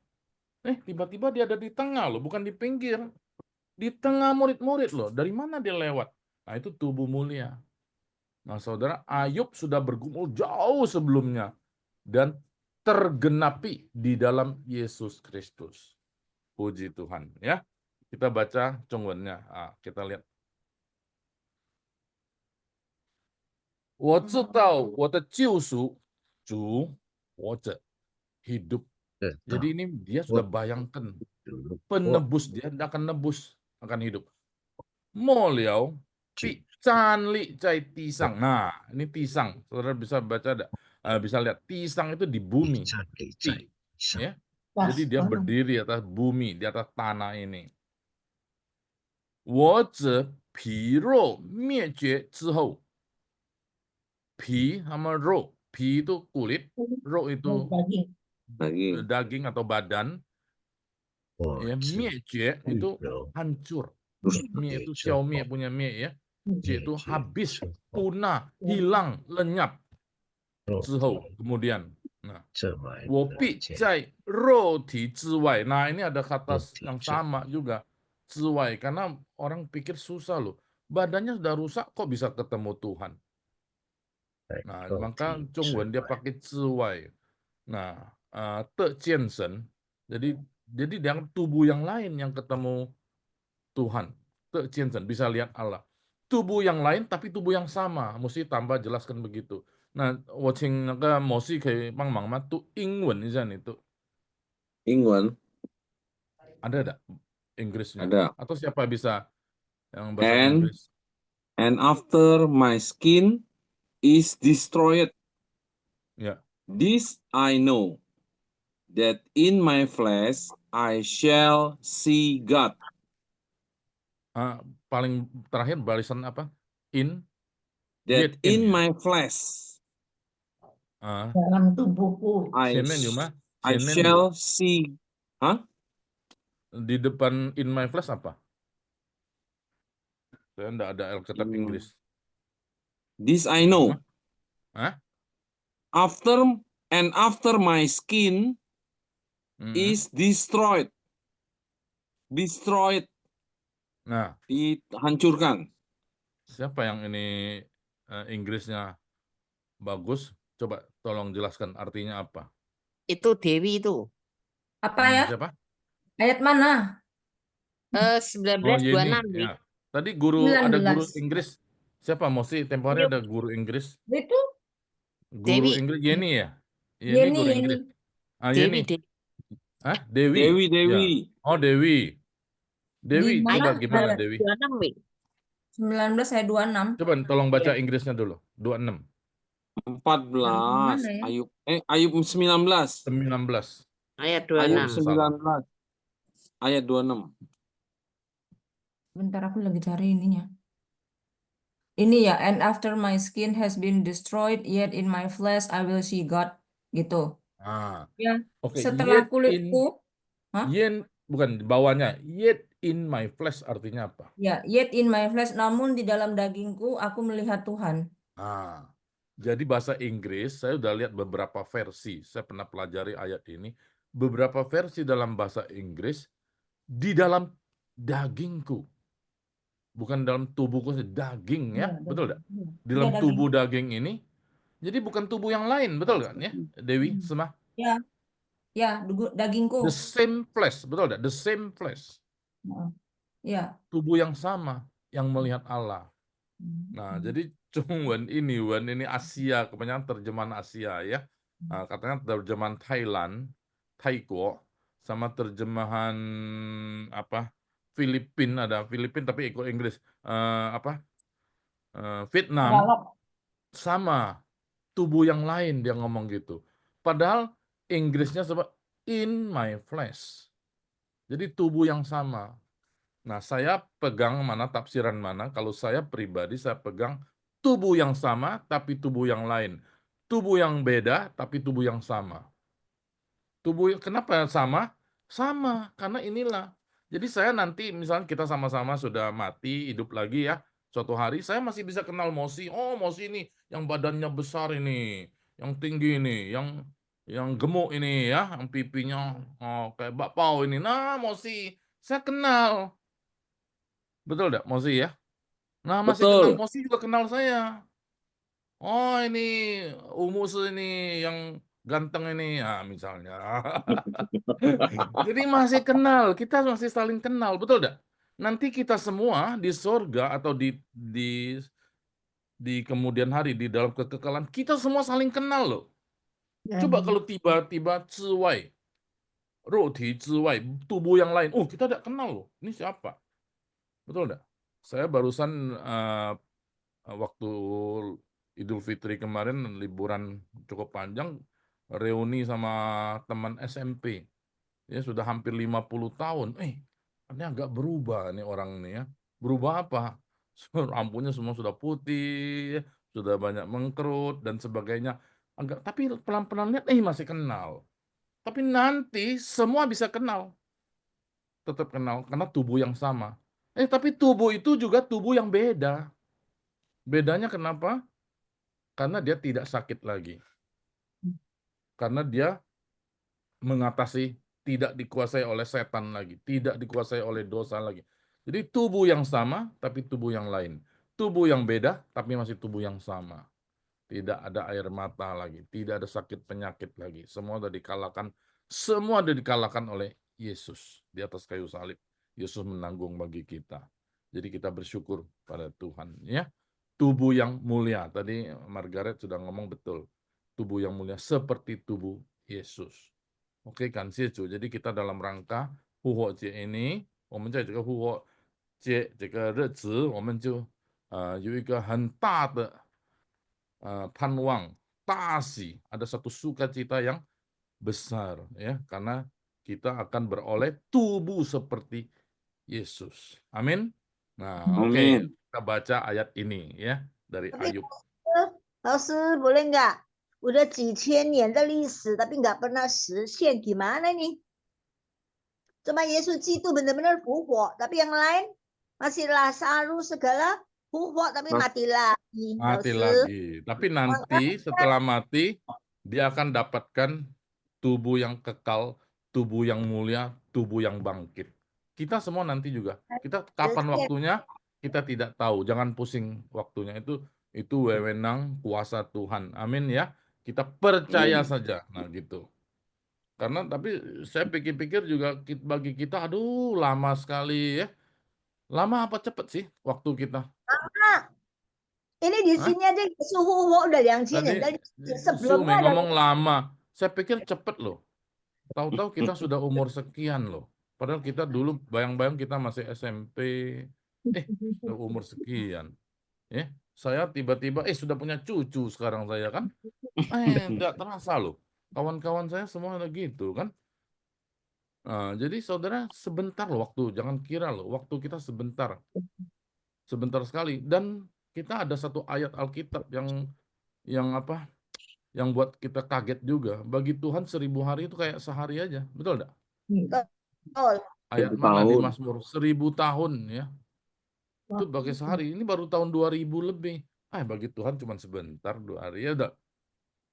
Tiba-tiba dia ada di tengah loh, bukan di pinggir. Di tengah murid-murid loh. Dari mana dia lewat? Nah, itu tubuh mulia. Nah, saudara, Ayub sudah bergumul jauh sebelumnya dan tergenapi di dalam Yesus Kristus. Puji Tuhan, ya. Kita baca Zhongwennya. Kita lihat. 我知道我的救赎主活着 hidup. Jadi ini dia sudah bayangkan penebus dia akan nebus, akan hidup. Mo liao pi chan li zai tisang. Nah, ini tisang. Saudara bisa baca ada, bisa lihat tisang itu di bumi. Ti, ya. Jadi dia berdiri atas bumi, di atas tanah ini. 我指皮肉灭绝之后 皮 sama ro. Pi itu kulit, ro itu daging atau badan. Ya, mie itu hancur. Mie itu Xiaomie punya mie ya. Jie itu habis, punah, hilang, lenyap. Zihou, kemudian. Nah, wopi zai roti ziwai. Nah, ini ada kata yang sama juga. Ziwai, karena orang pikir susah loh. Badannya sudah rusak, kok bisa ketemu Tuhan? Nah, maka Zhongwen dia pakai ziwai. Nah, te jiansen. Jadi dia tubuh yang lain yang ketemu Tuhan. Te jiansen, bisa lihat Allah. Tubuh yang lain tapi tubuh yang sama. Mesti tambah jelaskan begitu. Nah, 我请那个某系可以帮忙吗？读英文一下你读。英文 Ada Inggrisnya? ada. Atau siapa bisa yang bahasa Inggris? And after my skin is destroyed, Ya. this I know, that in my flesh I shall see God. Paling terakhir barisan apa? That in my flesh dalam tubuhku I shall see. Di depan in my flesh apa? Saya enggak ada Alkitab Inggris. This I know. After my skin is destroyed. Nah, dihancurkan. Siapa yang ini Inggrisnya bagus? Coba tolong jelaskan artinya apa? Itu Dewi itu. Apa ya? Siapa? Ayat mana? 1926. Ya. Tadi ada guru Inggris. Siapa? Mosi tempo hari ada guru Inggris. Itu? Guru Dewi. Inggris Yeni ya? Yeni, guru Inggris. Dewi. Dewi. Dewi. Ya. Oh, Dewi. Dewi, Di coba mana? gimana Dewi? 26, Wi. 19 ayat 26. Coba tolong baca Inggrisnya dulu. 26. 14 ya? Ayub 19. 19. Ayat Ayub 26. 19. Ayat 26. Bentar, aku lagi cari ininya. Ini ya, and after my skin has been destroyed, yet in my flesh I will see God. Gitu. Ya, Oke, setelah yet in kulitku, yen bukan di bawahnya. Yet in my flesh artinya apa? ya, yet in my flesh, namun di dalam dagingku aku melihat Tuhan. Jadi bahasa Inggris, saya udah lihat beberapa versi. Saya pernah pelajari ayat ini. Beberapa versi dalam bahasa Inggris, di dalam dagingku. Bukan dalam tubuhku, daging ya. Iya, Betul nggak? daging. Di Iya, dalam daging. tubuh daging ini. Jadi bukan tubuh yang lain, betul kan ya? Dewi, Semah? Ya, ya, dagingku. The same flesh, betul nggak? The same flesh. Ya. Tubuh yang sama, yang melihat Allah. Nah, jadi Wen ini Asia, kebanyakan terjemahan Asia ya. Katanya terjemahan Thailand, Thaiko, sama terjemahan apa? Ada Filipin tapi ikut Inggris. Vietnam sama tubuh yang lain dia ngomong gitu. Padahal Inggrisnya sebab in my flesh. Jadi tubuh yang sama. Nah, saya pegang tafsiran mana? Kalau saya pribadi, saya pegang tubuh yang sama, tapi tubuh yang lain. Tubuh yang beda, tapi tubuh yang sama. Kenapa sama? Sama, karena inilah. Jadi saya nanti, misalnya kita sama-sama sudah mati, hidup lagi ya, suatu hari saya masih bisa kenal Mosi. Oh, Mosi ini yang badannya besar ini, yang tinggi ini, yang gemuk ini ya, yang pipinya kayak bakpao ini. Nah, Mosi, saya kenal. Betul enggak, Mosi ya? Nah, masih kenal Mosi juga kenal saya. Oh, ini Umus ini yang ganteng ini, misalnya. Jadi masih kenal, kita masih saling kenal, betul enggak? Nanti kita semua di surga atau di kemudian hari, di dalam kekekalan, kita semua saling kenal loh. Coba kalau tiba-tiba ciwai, roti ciwai, tubuh yang lain, kita tidak kenal loh, ini siapa? Betul enggak? Saya barusan waktu Idul Fitri kemarin liburan cukup panjang, reuni sama teman SMP. Ya sudah hampir 50 tahun. Ini agak berubah nih orang nih ya. Berubah apa? Rambutnya semua sudah putih, sudah banyak mengkerut dan sebagainya. Tapi pelan-pelan lihat, masih kenal. Tapi nanti semua bisa kenal. Tetap kenal karena tubuh yang sama. Tapi tubuh itu juga tubuh yang beda. Bedanya kenapa? Karena dia tidak sakit lagi. Karena dia mengatasi, tidak dikuasai oleh setan lagi, tidak dikuasai oleh dosa lagi. Jadi tubuh yang sama, tapi tubuh yang lain. Tubuh yang beda, tapi masih tubuh yang sama. Tidak ada air mata lagi, tidak ada sakit penyakit lagi. Semua sudah dikalahkan oleh Yesus di atas kayu salib. Yesus menanggung bagi kita. Jadi kita bersyukur pada Tuhan. Ya, tubuh yang mulia. Tadi Margaret sudah ngomong betul. Tubuh yang mulia seperti tubuh Yesus. Oke, kan Yesus. Jadi kita dalam rangka 复活节 ini，我们在这个复活节这个日子，我们就有一个很大的盼望，大喜，ada satu sukacita yang besar ya, karena kita akan beroleh tubuh seperti Yesus. Amin. Nah, oke, kita baca ayat ini ya dari Ayub. 老师boleh nggak? Udah 几千年的历史, tapi nggak pernah 实现, gimana nih? Cuma Yesus itu benar-benar 复活, tapi yang lain masih Lazarus segala 复活 tapi mati lagi. Mati lagi. Tapi nanti setelah mati dia akan dapatkan tubuh yang kekal, tubuh yang mulia, tubuh yang bangkit. Kita semua nanti juga. Kita kapan waktunya kita tidak tahu. Jangan pusing waktunya, itu wewenang kuasa Tuhan. Amin ya. Kita percaya saja. Nah, gitu. Karena tapi saya pikir-pikir juga bagi kita, aduh lama sekali ya. Lama apa cepat sih waktu kita? Lama. Ini di sini aja suhu udah 2000 年, dari sebelumnya ada ngomong lama. Saya pikir cepat loh. Tahu-tahu kita sudah umur sekian loh. Padahal kita dulu bayang-bayang kita masih SMP, Udah umur sekian. Saya tiba-tiba sudah punya cucu sekarang saya kan. Enggak terasa loh. Kawan-kawan saya semua udah gitu kan. Nah, jadi saudara sebentar loh waktu, jangan kira loh waktu kita sebentar. Sebentar sekali. Dan kita ada satu ayat Alkitab yang apa? Yang buat kita kaget juga. Bagi Tuhan 1000 hari itu kayak sehari aja. Betul enggak? Betul. Ayat mana di Mazmur? 1000 tahun ya. Itu bagi sehari. Ini baru tahun 2000 lebih. Bagi Tuhan cuma sebentar, 2 hari ya udah.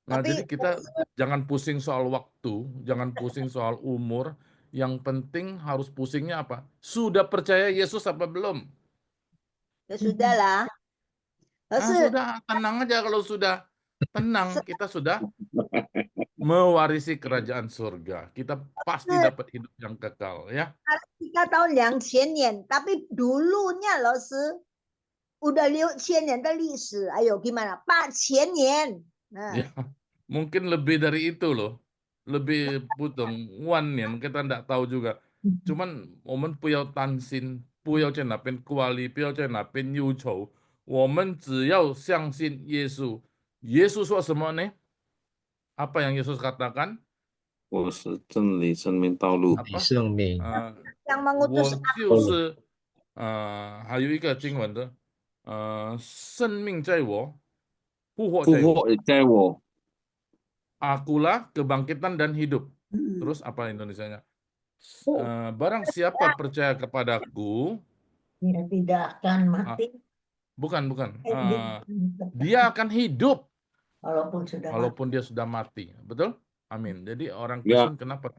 Nah, Tapi jadi kita jangan pusing soal waktu, jangan pusing soal umur. Yang penting harus pusingnya apa? Sudah percaya Yesus apa belum? ya sudah lah. Sudah, tenang aja kalau sudah tenang, kita sudah mewarisi kerajaan surga. Kita pasti dapat hidup yang kekal ya. Kita tahun 2000年, tapi dulunya 老师 udah 6000年的历史, ayo gimana? 8000年. Nah. Ya, mungkin lebih dari itu loh. Lebih putung, Wan Nian, kita enggak tahu juga. Cuman, 我们不要担心，不要在那边挂虑，不要在那边忧愁。我们只要相信耶稣。耶稣说什么呢？ Apa yang Yesus katakan? 我是真理、生命、道路。 Apa? 生命。 yang mengutus 我就是还有一个经文的生命在我，复活在我。 在我。 Akulah kebangkitan dan hidup. Terus apa Indonesianya? Barang siapa percaya kepadaku, dia tidak akan mati. Bukan. Dia akan hidup Walaupun dia sudah mati. Betul? Amin. Jadi orang Kristen kenapa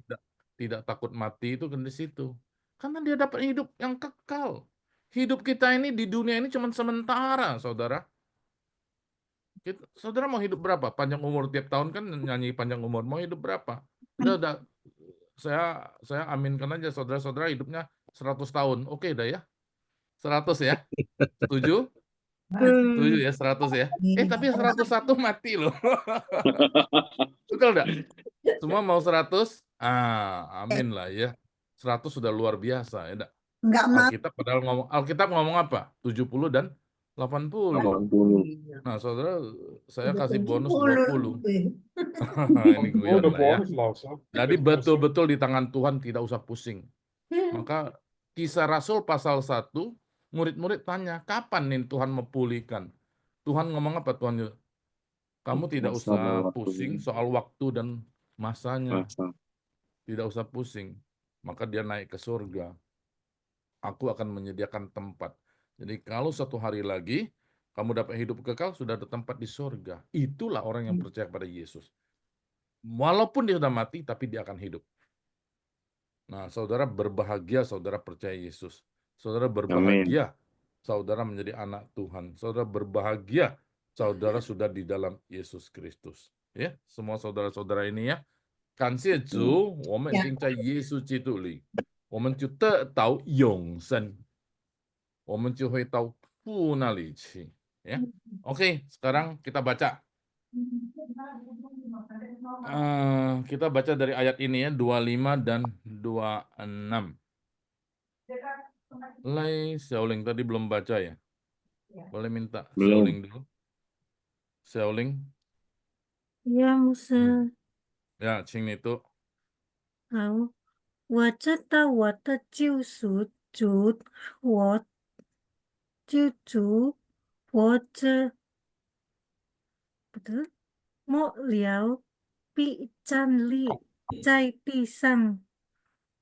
tidak takut mati itu kan di situ. Karena dia dapat hidup yang kekal. Hidup kita ini di dunia ini cuma sementara, saudara. Saudara mau hidup berapa? Panjang umur tiap tahun kan nyanyi panjang umur. Mau hidup berapa? Udah. Saya aminkan aja saudara-saudara hidupnya 100 tahun. Oke dah ya. 100 ya. Setuju? Setuju ya 100 ya. Tapi 101 mati loh. Betul enggak? Semua mau 100? Amin lah ya. 100 sudah luar biasa ya enggak? Enggak mati. Alkitab ngomong apa? 70 dan 80. Nah, saudara, saya kasih bonus 20. Ini guyon lah ya. Jadi betul-betul di tangan Tuhan, tidak usah pusing. Maka Kisah Rasul pasal 1, murid-murid tanya, kapan nih Tuhan memulihkan? Tuhan ngomong apa Tuhan? Kamu tidak usah pusing soal waktu dan masanya. Tidak usah pusing. Maka dia naik ke surga. Aku akan menyediakan tempat. Jadi kalau satu hari lagi kamu dapat hidup kekal, sudah ada tempat di surga. Itulah orang yang percaya pada Yesus. Walaupun dia sudah mati, tapi dia akan hidup. Nah, saudara berbahagia, saudara percaya Yesus. Saudara berbahagia, saudara menjadi anak Tuhan. Saudara berbahagia, saudara sudah di dalam Yesus Kristus. Ya, semua saudara-saudara ini ya. 感谢主，我们已经在耶稣基督里，我们就得到永生，我们就会到父那里去。Ya, oke, sekarang kita baca. Kita baca dari ayat ini ya, 25 dan 26. Lai Xiaoling tadi belum baca ya? Boleh minta Xiaoling dulu. Xiaoling. Ya, Musa. Ya, 请你读。好，我知道我的救赎主，我救主活着，不对，末了必站立在地上。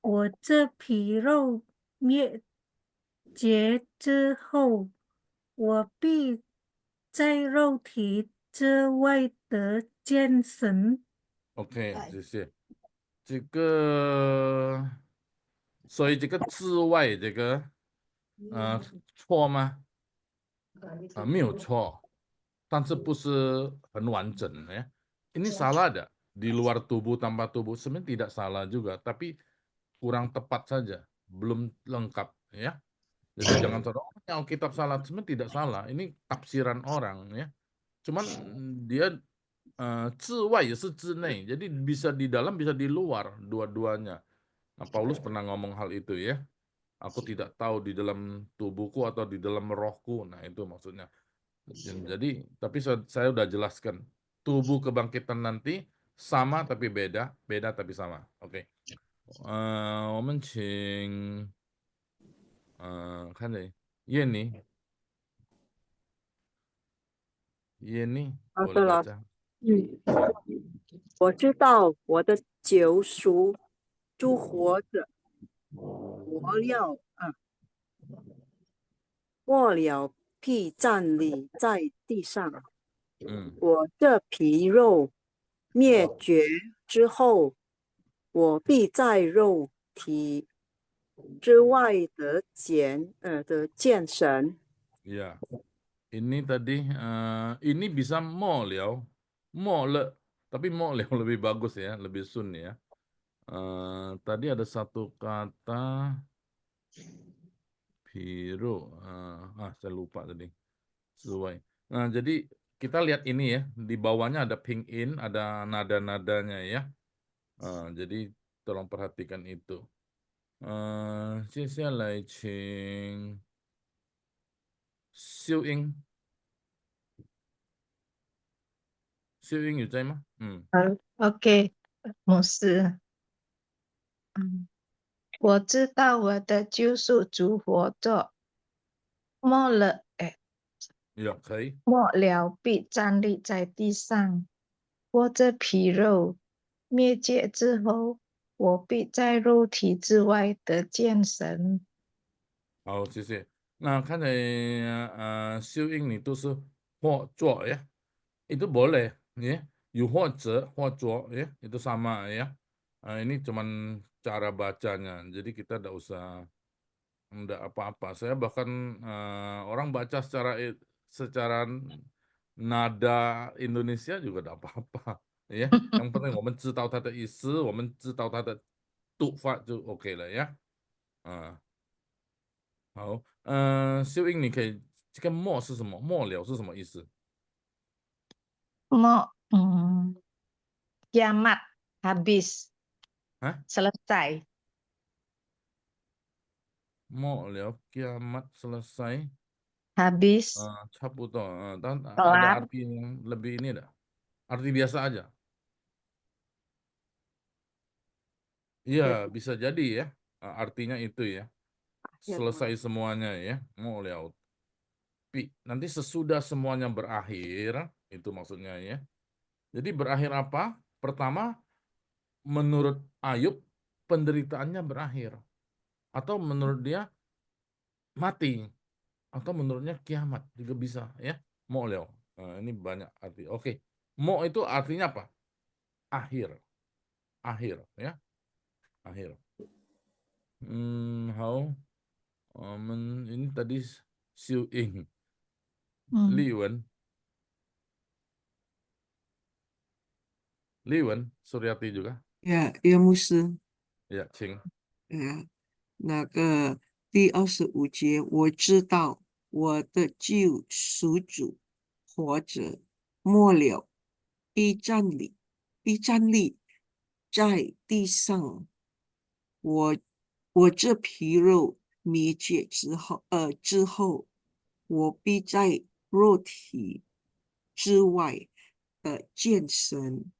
我这皮肉灭绝之后，我必在肉体之外得见神。OK，谢谢。这个，所以这个之外，这个，错吗？没有错，但是不是很完整ya. Ini salah ada di luar tubuh tanpa tubuh sebenarnya tidak salah juga, tapi kurang tepat saja, belum lengkap ya. Jadi jangan saudara Alkitab salah, sebenarnya tidak salah. Ini tafsiran orang ya. Cuman dia 之外也是之内, jadi bisa di dalam bisa di luar dua-duanya. Nah, Paulus pernah ngomong hal itu ya. Aku tidak tahu di dalam tubuhku atau di dalam rohku. Nah, itu maksudnya. Jadi, tapi saya udah jelaskan. Tubuh kebangkitan nanti sama tapi beda, beda tapi sama. Oke. 我们请看着燕妮 boleh 对了， baca. 我知道我的救赎主活着，末了必站立在地上。我这皮肉灭绝之后，我必在肉体之外的见神。 Ya, ini tadi ini bisa mo liao, mo le, tapi mo liao lebih bagus ya, lebih sun ya. Tadi ada satu kata biru, saya lupa tadi. Sesuai. Nah, jadi kita lihat ini ya, di bawahnya ada ping in, ada nada-nadanya ya. Jadi tolong perhatikan itu. 接下来请秀英，秀英有在吗？ OK，牧师，我知道我的救赎主活着，末了可以。末了必站立在地上。我这皮肉灭绝之后，我必在肉体之外得见神。好，谢谢。那看来秀英你都是或做ya, itu boleh ya, 有或者或做ya, itu sama ya. Ini cuman cara bacanya, jadi kita enggak apa-apa. Saya bahkan orang baca secara nada Indonesia juga enggak apa-apa ya. Yang penting 我们知道它的意思，我们知道它的读法就 OK 了呀。好，秀英，你可以这个末是什么？末了是什么意思？kiamat habis selesai. 末了 kiamat selesai. Habis. 差不多，但ada Kelar. arti yang lebih ini ada. Arti biasa aja. Iya, bisa jadi ya. Artinya itu ya. Selesai semuanya ya. Mau lihat. Nanti sesudah semuanya berakhir, itu maksudnya ya. Jadi berakhir apa? Pertama, menurut Ayub, penderitaannya berakhir. Atau menurut dia, mati. Atau menurutnya kiamat juga bisa ya. Mo leo. Ini banyak arti. Oke. Mo itu artinya apa? Akhir. Akhir ya. Akhir. How? Ini tadi Siu Ing. Liwen. Liwen, Suryati juga. 牧师， Ya, Ching. 那个第25节，我知道我的救赎主活着，末了必站立在地上。我这皮肉灭绝之后，我必在肉体之外的见神。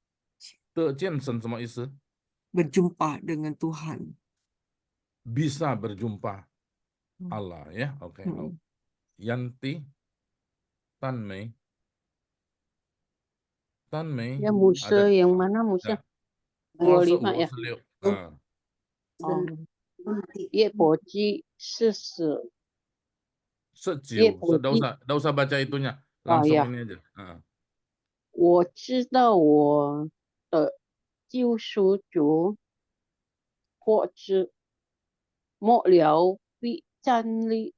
的见神什么意思？ berjumpa dengan Tuhan. Bisa berjumpa Allah ya. Oke. Yanti, Tanmei. Ya, Musa yang mana Musa? 25 ya. 业伯记40. enggak usah baca itunya. Langsung ini aja. 我知道我的救赎主活着，末了必站立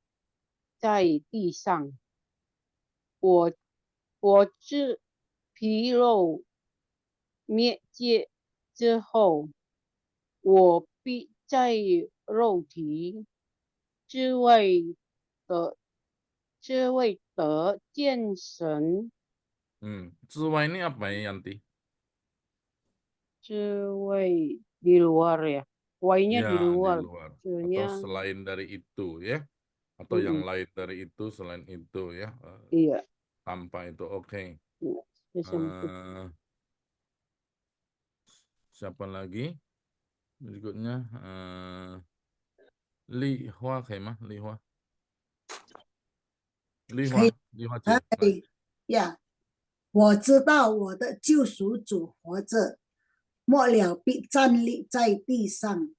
在地上。我这皮肉灭绝之后，我必在肉体之外得见神。之外ini apa ya Yanti? 之外 di luar ya. Y-nya di Ya, di luar. luar. Atau C-nya selain dari itu ya. Atau yang lain dari itu selain itu ya. iya. Tanpa itu, oke. Iya, bisa masuk. Siapa lagi? Berikutnya. Li Hua, 可以吗？ Li Hua. Li 可以， Hua， Li Hua 姐，来。呀，我知道我的救赎主活着，末了必站立在地上。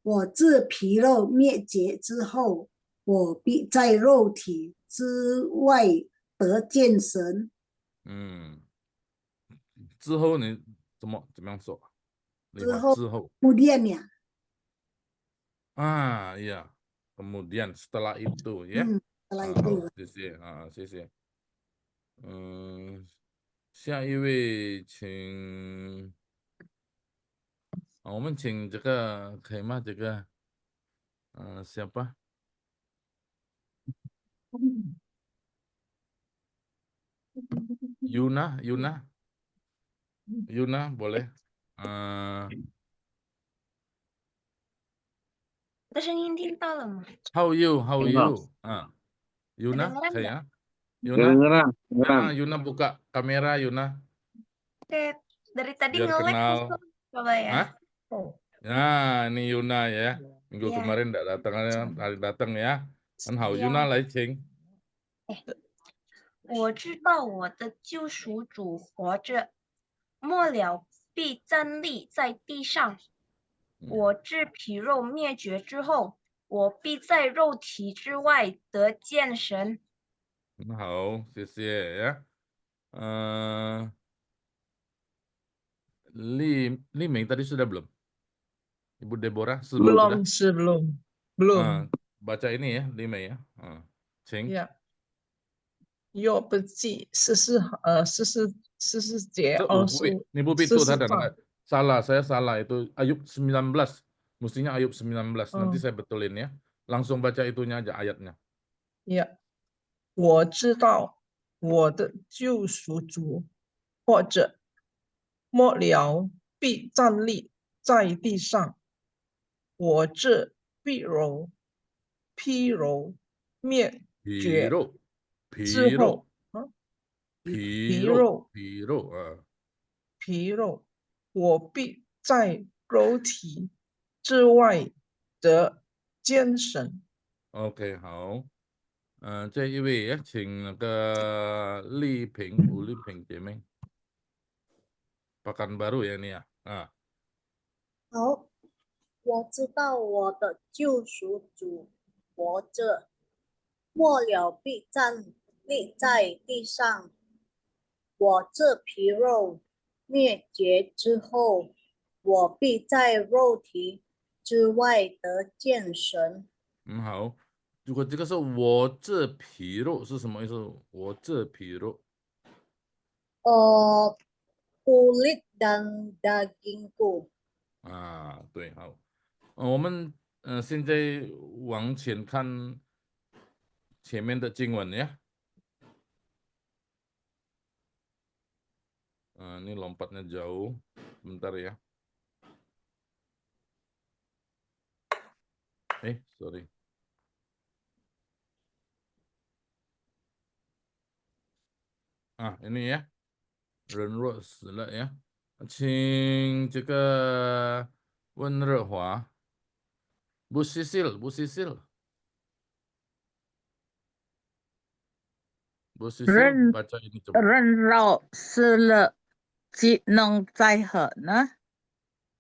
我自皮肉灭绝之后，我必在肉体之外得见神。之后你怎么样说？之后之后 kemudiannya iya. Kemudian setelah itu ya. setelah itu 好，谢谢谢谢。下一位请，我们请这个可以吗？这个siapa？ Yuna boleh. 我的声音听到了吗？ How you? Yuna, Kedengeran saya. nggak? Yuna, Kedengeran. Yuna buka kamera Yuna. Oke, dari tadi Biar nge-lag kenal. langsung. Coba ya. Nah, ini Yuna ya. Minggu Iya. kemarin enggak datang, hari datang ya. Kan Hao Iya. Yuna lai Ching. 我知道我的救赎主活着，末了必站立在地上。我自皮肉灭绝之后，我必在肉体之外得见神。好，谢谢ya. Li Mei tadi sudah belum? Ibu Deborah sudah? Belum. Baca ini ya, Li Mei ya. Ching. Ya. 约不记44节25 Ini Bu Pitu tadi 43 salah, saya salah itu Ayub 19. Mestinya Ayub 19. Nanti saya betulin ya. Langsung baca itunya aja ayatnya. 呀，我知道我的救赎主或者末了必站立在地上，我这皮肉灭绝之后，皮肉，我必在肉体之外得见神。 OK， 好。这一位也请那个吴丽萍姐妹。Pekanbaru ya ini ya. 好，我知道我的救赎主活着，末了必站立在地上。我这皮肉灭绝之后，我必在肉体之外得见神。好。如果这个是我这皮肉是什么意思？我这皮肉。kulit dan dagingku。对，好。我们现在往前看前面的经文ya. Ini lompatnya jauh. Bentar ya. Sorry. Ini ya. 人若死了呀，请这个温热华，Bu Sisil， baca ini coba. 人若死了，岂能再活呢？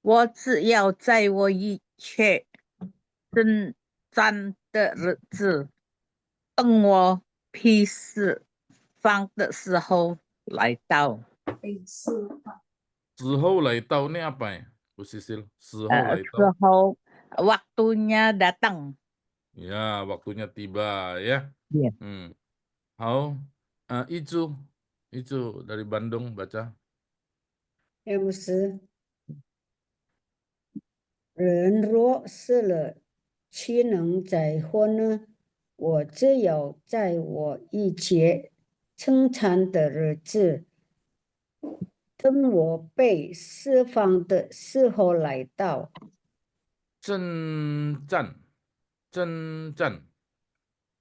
我只要在我一切征战的日子，等我披释放的时候来到。时候来到 ini apa ya, Bu Sisil? 时候来到。时候waktunya datang. Ya, waktunya tiba ya. Hao, Izu dari Bandung baca. 牧师，人若死了，岂能再活呢？我只有在我一切生产的日子，等我被释放的时候来到。Cencan. Cencan.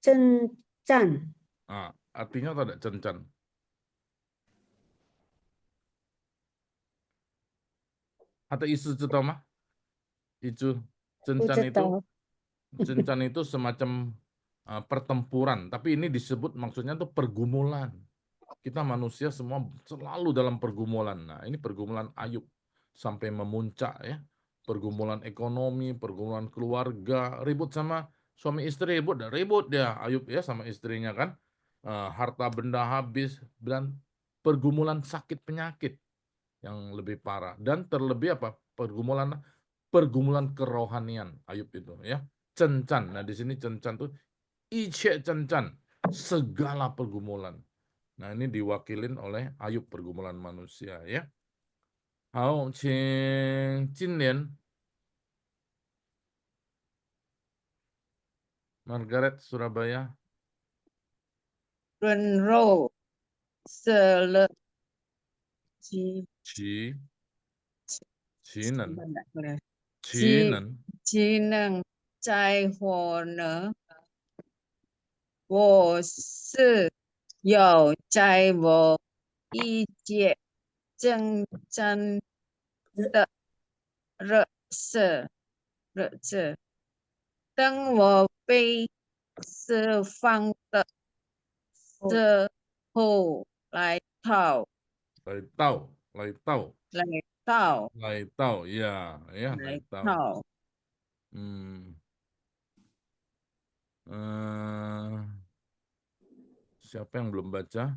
Cencan. Artinya apa ada cencan? Ada isu itu mah? Itu cencan itu semacam pertempuran, tapi ini disebut maksudnya tuh pergumulan. Kita manusia semua selalu dalam pergumulan. Nah, ini pergumulan Ayub sampai memuncak ya. Pergumulan ekonomi, pergumulan keluarga, ribut sama suami istri, ribut dia Ayub ya sama istrinya kan. Harta benda habis dan pergumulan sakit penyakit yang lebih parah dan terlebih apa? Pergumulan kerohanian Ayub itu ya. Cencan. Nah, di sini cencan tuh iche cencan, segala pergumulan. Nah, ini diwakilin oleh Ayub pergumulan manusia ya. Hao, Cinlian. Margaret, Surabaya. 人肉舍了其能在火呢？我是有在我一切征战的日子，当我被释放的时候来到，ya,来到。Siapa yang belum baca?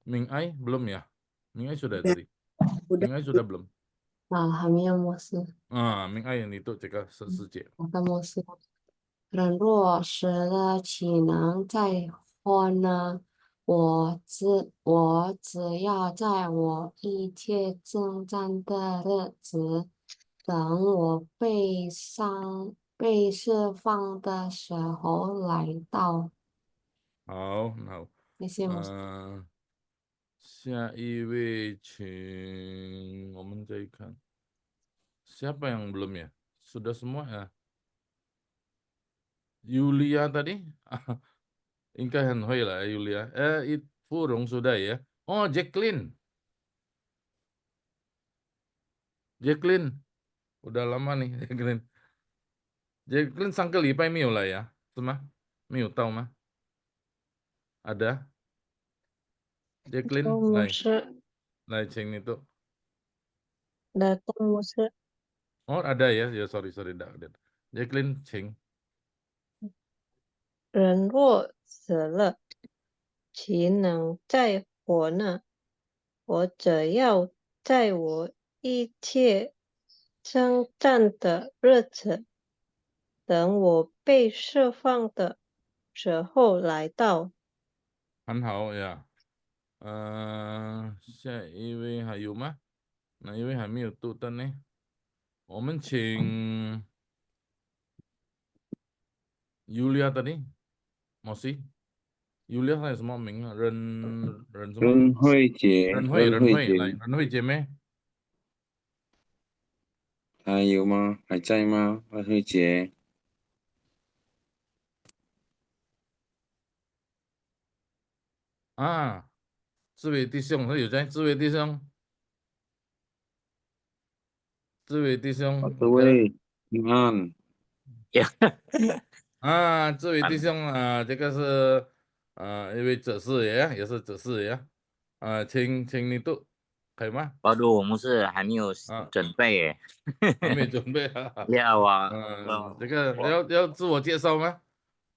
Ming Ai belum ya? Ming Ai sudah tadi. Ming Ai sudah belum? 还没有模式。Ming Ai yang itu这个世界。我的模式。人若死了，岂能再活呢？我只要在我一切征战的日子，等我被释放的时候来到。好，谢谢老师。下一位，请我们再看siapa yang belum ya? Sudah semua ya? Yulia tadi? Ingka Hanhui lah Yulia. Furung sudah ya? Oh, Jacqueline. Jacqueline. Udah lama nih Jacqueline. Jacqueline 上个礼拜没有来呀？是吗？没有到吗？ Ada? Jacqueline,来请itu. Datang Musa. Oh, ada ya? Ya, sorry, dah. Jacqueline,请。人若死了，岂能再活呢？我只要在我一切征战的日子，等我被释放的时候来到。很好呀。下一位还有吗？哪一位还没有读的呢？我们请 Yulia tadi. Masih? Yulia 还有什么名啊？任什么？任慧姐，任慧姐妹。还有吗？还在吗？任慧姐。志伟弟兄，他有在。志伟弟兄，各位平安。志伟弟兄这个是一位哲士爷，也是哲士爷。请你读，可以吗？我们是还没有准备耶。还没准备啊？要啊。这个要自我介绍吗？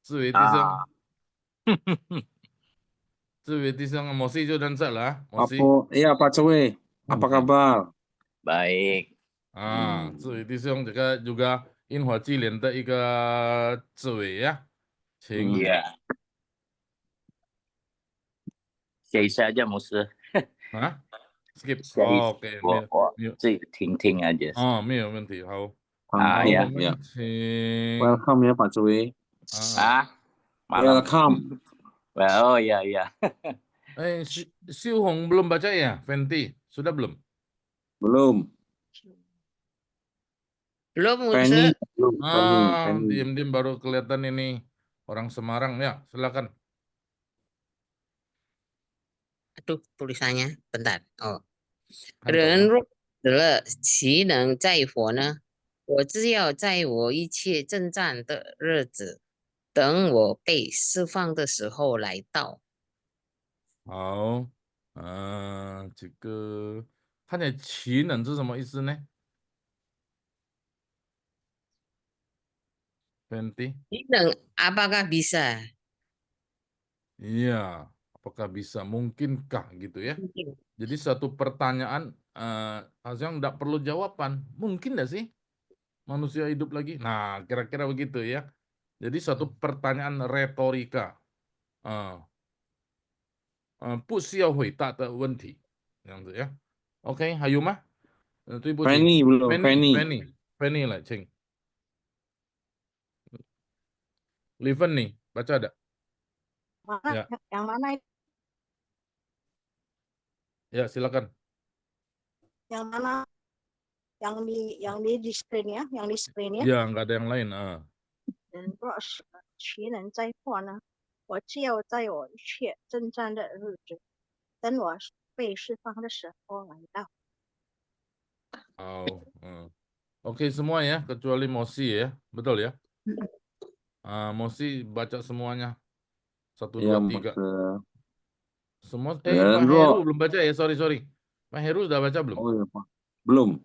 志伟弟兄。志伟弟兄，Mosi就认识了。Pak Cewe, apa kabar? Baik. 志伟弟兄，这个juga 樱花纪念的一个志伟呀，请。写一下aja Musa. Skip. OK， 我自己听aja。没有问题，好。ya. Welcome ya Pak Cewe. Welcome. Oh ya. 修红 belum baca ya? Fenty sudah belum? Belum. Belum, Penny, Muse. belum, Penny. Diem-diem baru kelihatan ini orang Semarang ya. Silakan. Aduh, tulisannya. Bentar. Oh. 看懂人了。若死了，其能再活呢？我只要在我一切征战的日子，等我被释放的时候来到。好，这个看起来其能是什么意思呢？Fenty？ 其能 apakah bisa？ Iya, apakah bisa? Mungkinkah gitu ya? Mungkin. Jadi satu pertanyaan yang nggak perlu jawaban. Mungkin nggak sih manusia hidup lagi? Nah, kira-kira begitu ya. Jadi satu pertanyaan retorika. 不需要回答的问题，这样子呀。OK， 还有吗？对不起 Penny belum, Penny 来，请。Liven nih, baca ada? Mana? Ya, Yang mana? ya silakan. Yang mana? Yang di screen ya, yang di screen ya. Ya, nggak ada yang lain. 人若是其能灾祸呢？我只要在我一切征战的日子，等我被释放的时候来到。 Oke semua ya, kecuali Mosi ya, betul ya? Mosi baca semuanya. 1, 2, 3. Semua. Pak Heru belum baca ya, sorry. Pak Heru udah baca belum? Oh ya Pak, belum.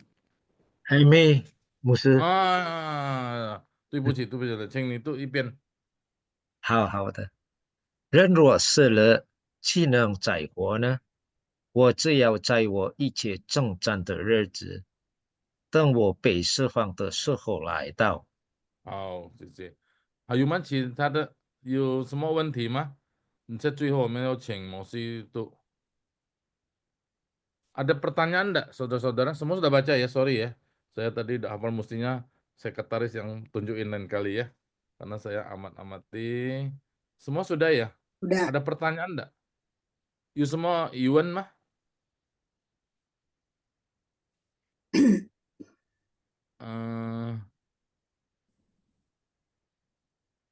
还没，牧师。对不起，请你读一遍。好的。人若死了，岂能再活呢？我只要在我一切征战的日子，等我被释放的时候来到。好，谢谢。还有吗？其他的有什么问题吗？你在最后我们要请某些读。Ada pertanyaan enggak, saudara-saudara? Semua sudah baca ya, sorry ya. Saya tadi udah hafal, mestinya sekretaris yang tunjukin lain kali ya. Karena saya amat-amati. Semua sudah ya? Sudah. Ada pertanyaan enggak? Yuk semua, Iwan mah?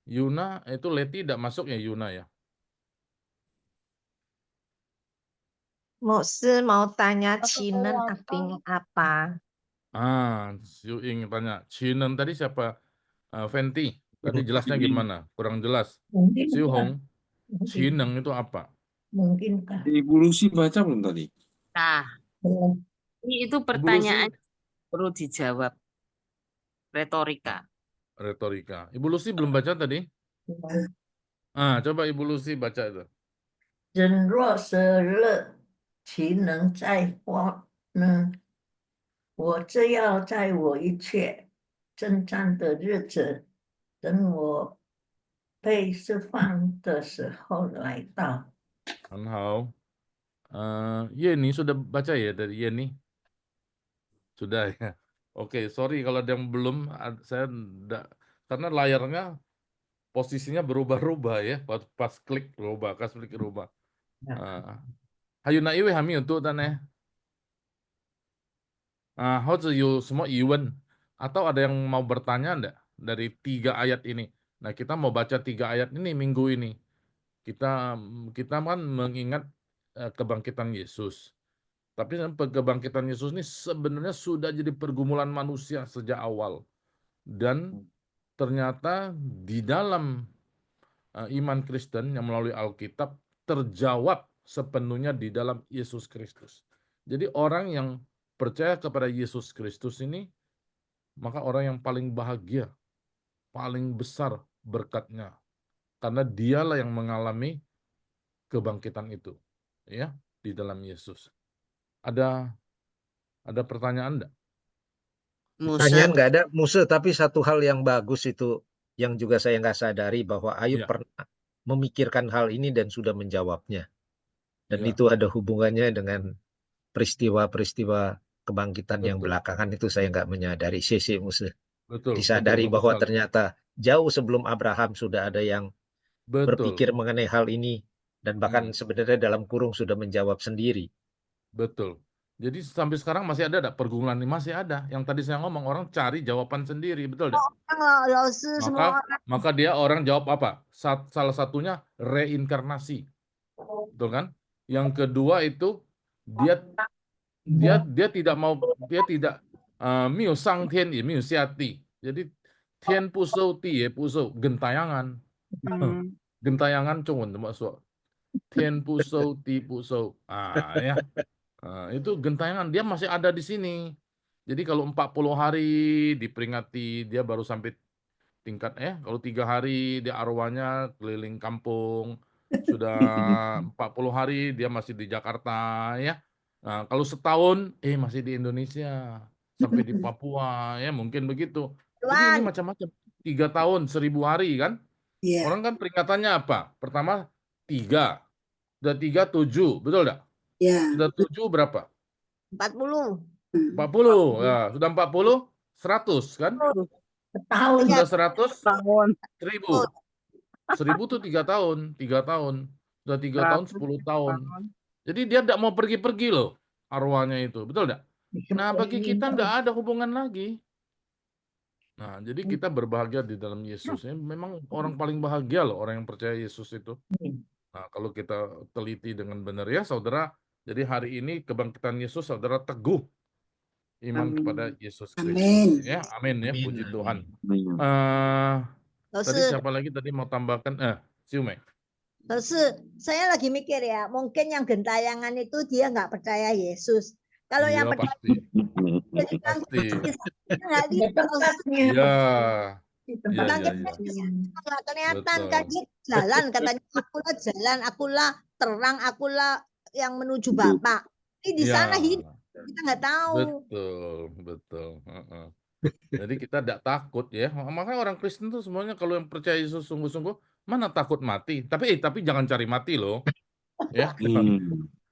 Yuna, itu Leti tidak masuk ya Yuna ya? Mosi mau tanya Cinen artinya apa? Siu ingin tanya. Cinen tadi siapa? Fenty. Tadi jelasnya gimana? Kurang jelas. Siu Hong, Cinen itu apa? Mungkinkah? Ibu Lucy baca belum tadi? Nah, itu pertanyaan perlu dijawab. Retorika. Ibu Lucy belum baca tadi? Coba Ibu Lucy baca itu. 人若死了，岂能再活呢？我只要在我一切征战的日子，等我被释放的时候来到。很好。Yeni sudah baca ya dari Yeni? Sudah ya. Oke, sorry kalau ada yang belum, saya enggak, karena layarnya posisinya berubah-ubah ya, pas klik berubah, pas klik berubah. Hayu na iwe hami untuk tanah. Semua Iwan atau ada yang mau bertanya enggak dari 3 ayat ini? Nah, kita mau baca 3 ayat ini minggu ini. Kita kan mengingat kebangkitan Yesus. Tapi kebangkitan Yesus ini sebenarnya sudah jadi pergumulan manusia sejak awal. Dan ternyata di dalam iman Kristen yang melalui Alkitab terjawab sepenuhnya di dalam Yesus Kristus. Jadi orang yang percaya kepada Yesus Kristus ini, maka orang yang paling bahagia, paling besar berkatnya. Karena dialah yang mengalami kebangkitan itu, ya, di dalam Yesus. Ada pertanyaan enggak? Pertanyaan nggak ada, Musa, tapi satu hal yang bagus itu yang juga saya nggak sadari bahwa Ayub pernah memikirkan hal ini dan sudah menjawabnya. Dan itu ada hubungannya dengan peristiwa-peristiwa kebangkitan yang belakangan itu saya nggak menyadari. CC Musa. Disadari bahwa ternyata jauh sebelum Abraham sudah ada yang berpikir mengenai hal ini dan bahkan sebenarnya dalam kurung sudah menjawab sendiri. Betul. Jadi sampai sekarang masih ada pergumulan ini? Masih ada. Yang tadi saya ngomong, orang cari jawaban sendiri, betul tidak? Maka dia orang jawab apa? Salah satunya reinkarnasi, betul kan? Yang kedua itu dia tidak miu sang tian ye miu xia di. Jadi tian pu shou di ye pu shou, gentayangan. Gentayangan Zhongwen怎么说? Tian pu shou di pu shou. Ya. Itu gentayangan, dia masih ada di sini. Jadi kalau 40 hari diperingati, dia baru sampai tingkat kalau 3 hari dia arwahnya keliling kampung. Sudah 40 hari dia masih di Jakarta ya. Nah, kalau setahun masih di Indonesia, sampai di Papua ya, mungkin begitu. Jadi ini macam-macam. 3 tahun 1000 hari kan? Orang kan peringatannya apa? Pertama 3. Sudah 3 7, betul enggak? Sudah 7 berapa? 40. 40. Ya, sudah 40 100 kan? Setahun. Sudah 100 1000. 1000 tuh 3 tahun, 3 tahun. Sudah 3 tahun 10 tahun. Jadi dia tidak mau pergi-pergi loh arwahnya itu, betul enggak? Nah, bagi kita enggak ada hubungan lagi. Nah, jadi kita berbahagia di dalam Yesus. Memang orang paling bahagia loh orang yang percaya Yesus itu. Nah, kalau kita teliti dengan benar ya, saudara. Jadi hari ini kebangkitan Yesus, saudara teguh iman kepada Yesus Kristus. Ya, amin ya, puji Tuhan. Tadi siapa lagi tadi mau tambahkan? Siume. Saya lagi mikir ya, mungkin yang gentayangan itu dia nggak percaya Yesus. Kalau yang percaya pasti. Nggak gitu. Iya. Nggak kelihatan kan dia jalan, katanya akulah terang, akulah yang menuju Bapa. Ini di sana hidup, kita nggak tahu. Betul. Jadi kita tidak takut ya. Makanya orang Kristen tuh semuanya kalau yang percaya Yesus sungguh-sungguh, mana takut mati. Tapi jangan cari mati loh. Ya.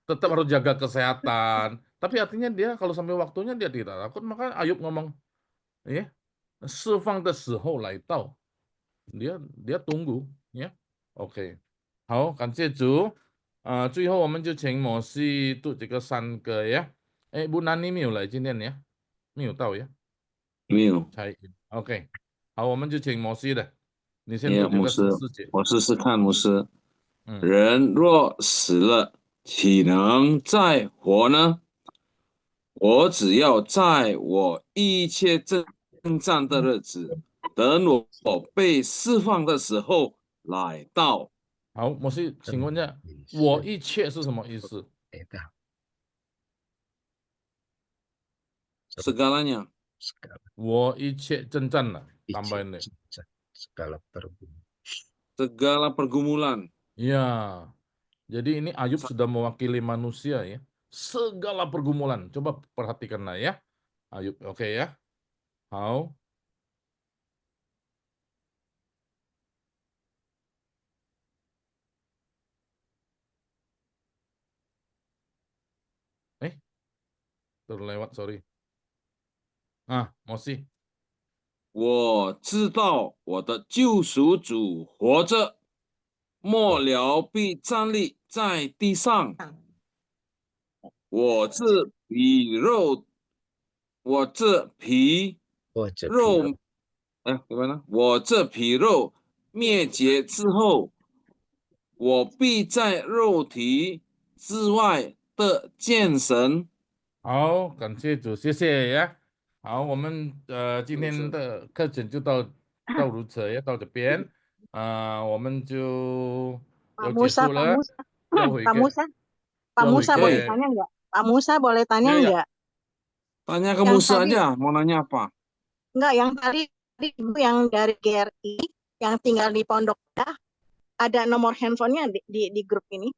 Tetap harus jaga kesehatan. Tapi artinya dia kalau sampai waktunya dia tidak takut. Maka Ayub ngomong, ya, 释放的时候来到. Dia tunggu, ya. OK， 好，感谢主。最后我们就请摩西读这个3个呀。不Nani没有来今天呀？没有到呀？没有。OK， 好，我们就请摩西的，你先读这个14节。我试试看，牧师。人若死了，岂能再活呢？我只要在我一切征战的日子，等我被释放的时候来到。好，摩西，请问一下，我一切是什么意思？Segalanya。我一切征战了，tambahin deh。Segala pergumulan. Ya, jadi ini Ayub sudah mewakili manusia ya. Segala pergumulan. Coba perhatikanlah ya. Ayub, oke ya. How? Terlewat, sorry. Mosi. 我知道我的救赎主活着，末了必站立在地上。我这皮肉 我这皮肉灭绝之后，我必在肉体之外的见神。好，感谢主，谢谢呀。好，我们今天的课程就到如此，要到这边，我们就要结束了。Pak Musa boleh tanya nggak? Pak Musa boleh tanya nggak? Tanya ke Musa aja, mau nanya apa? Enggak, yang tadi ibu yang dari GRI yang tinggal di Pondok Indah, ada nomor handphonenya di grup ini?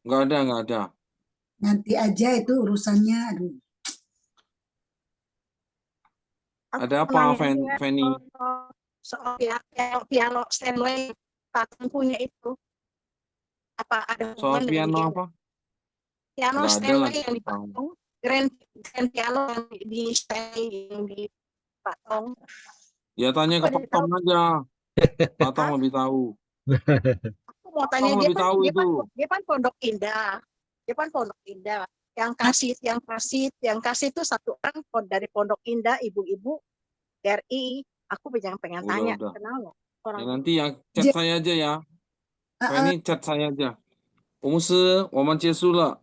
Nggak ada. Nanti aja itu urusannya. Aduh. Ada apa, Fanny? Soal piano Stanley Kakang punya itu. Apa ada soal piano apa? Piano Stanley yang dipatung, grand piano yang di Stanley yang dipatung. Ya tanya ke Pak Tom aja. Pak Tom lebih tahu. Aku mau tanya dia kan Pondok Indah. Dia kan Pondok Indah. yang kasih itu satu orang dari Pondok Indah, ibu-ibu GRI. Aku pengen tanya, udah. kenal nggak orang Ya, nanti ya chat saya aja ya. Ini chat saya aja. 吴牧师，我们结束了，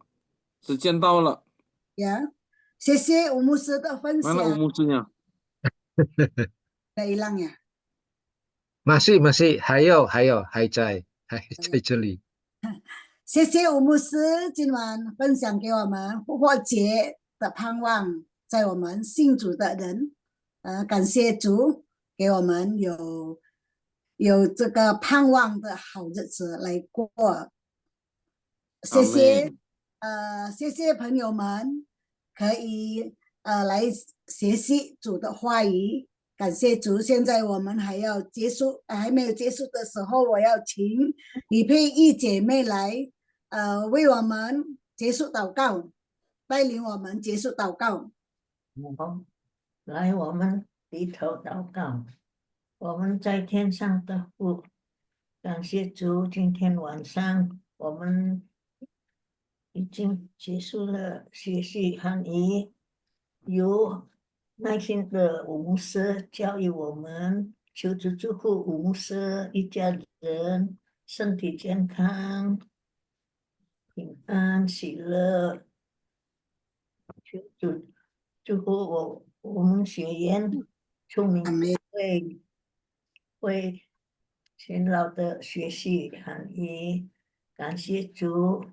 时间到了。Ya, 谢谢吴牧师的分 Mana 吴 享。 牧师nya? Udah hilang ya? Masih,还在这里。谢谢吴牧师今晚分享给我们复活节的盼望，在我们信主的人，感谢主给我们有这个盼望的好日子来过。谢谢，谢谢朋友们可以来学习主的话语。感谢主，现在我们还要结束，还没有结束的时候，我要请李佩义姐妹来，为我们结束祷告，带领我们结束祷告。好，来，我们低头祷告。我们在天上的父，感谢主，今天晚上我们已经结束了学习汉语，有耐心的吴牧师教育我们，求主祝福吴牧师一家人身体健康、平安喜乐。求主祝福我们学员聪明会勤劳的学习汉语。感谢主，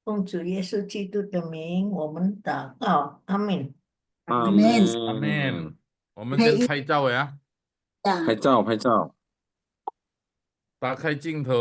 奉主耶稣基督的名，我们祷告，阿门。阿门。我们先拍照呀。拍照。打开镜头。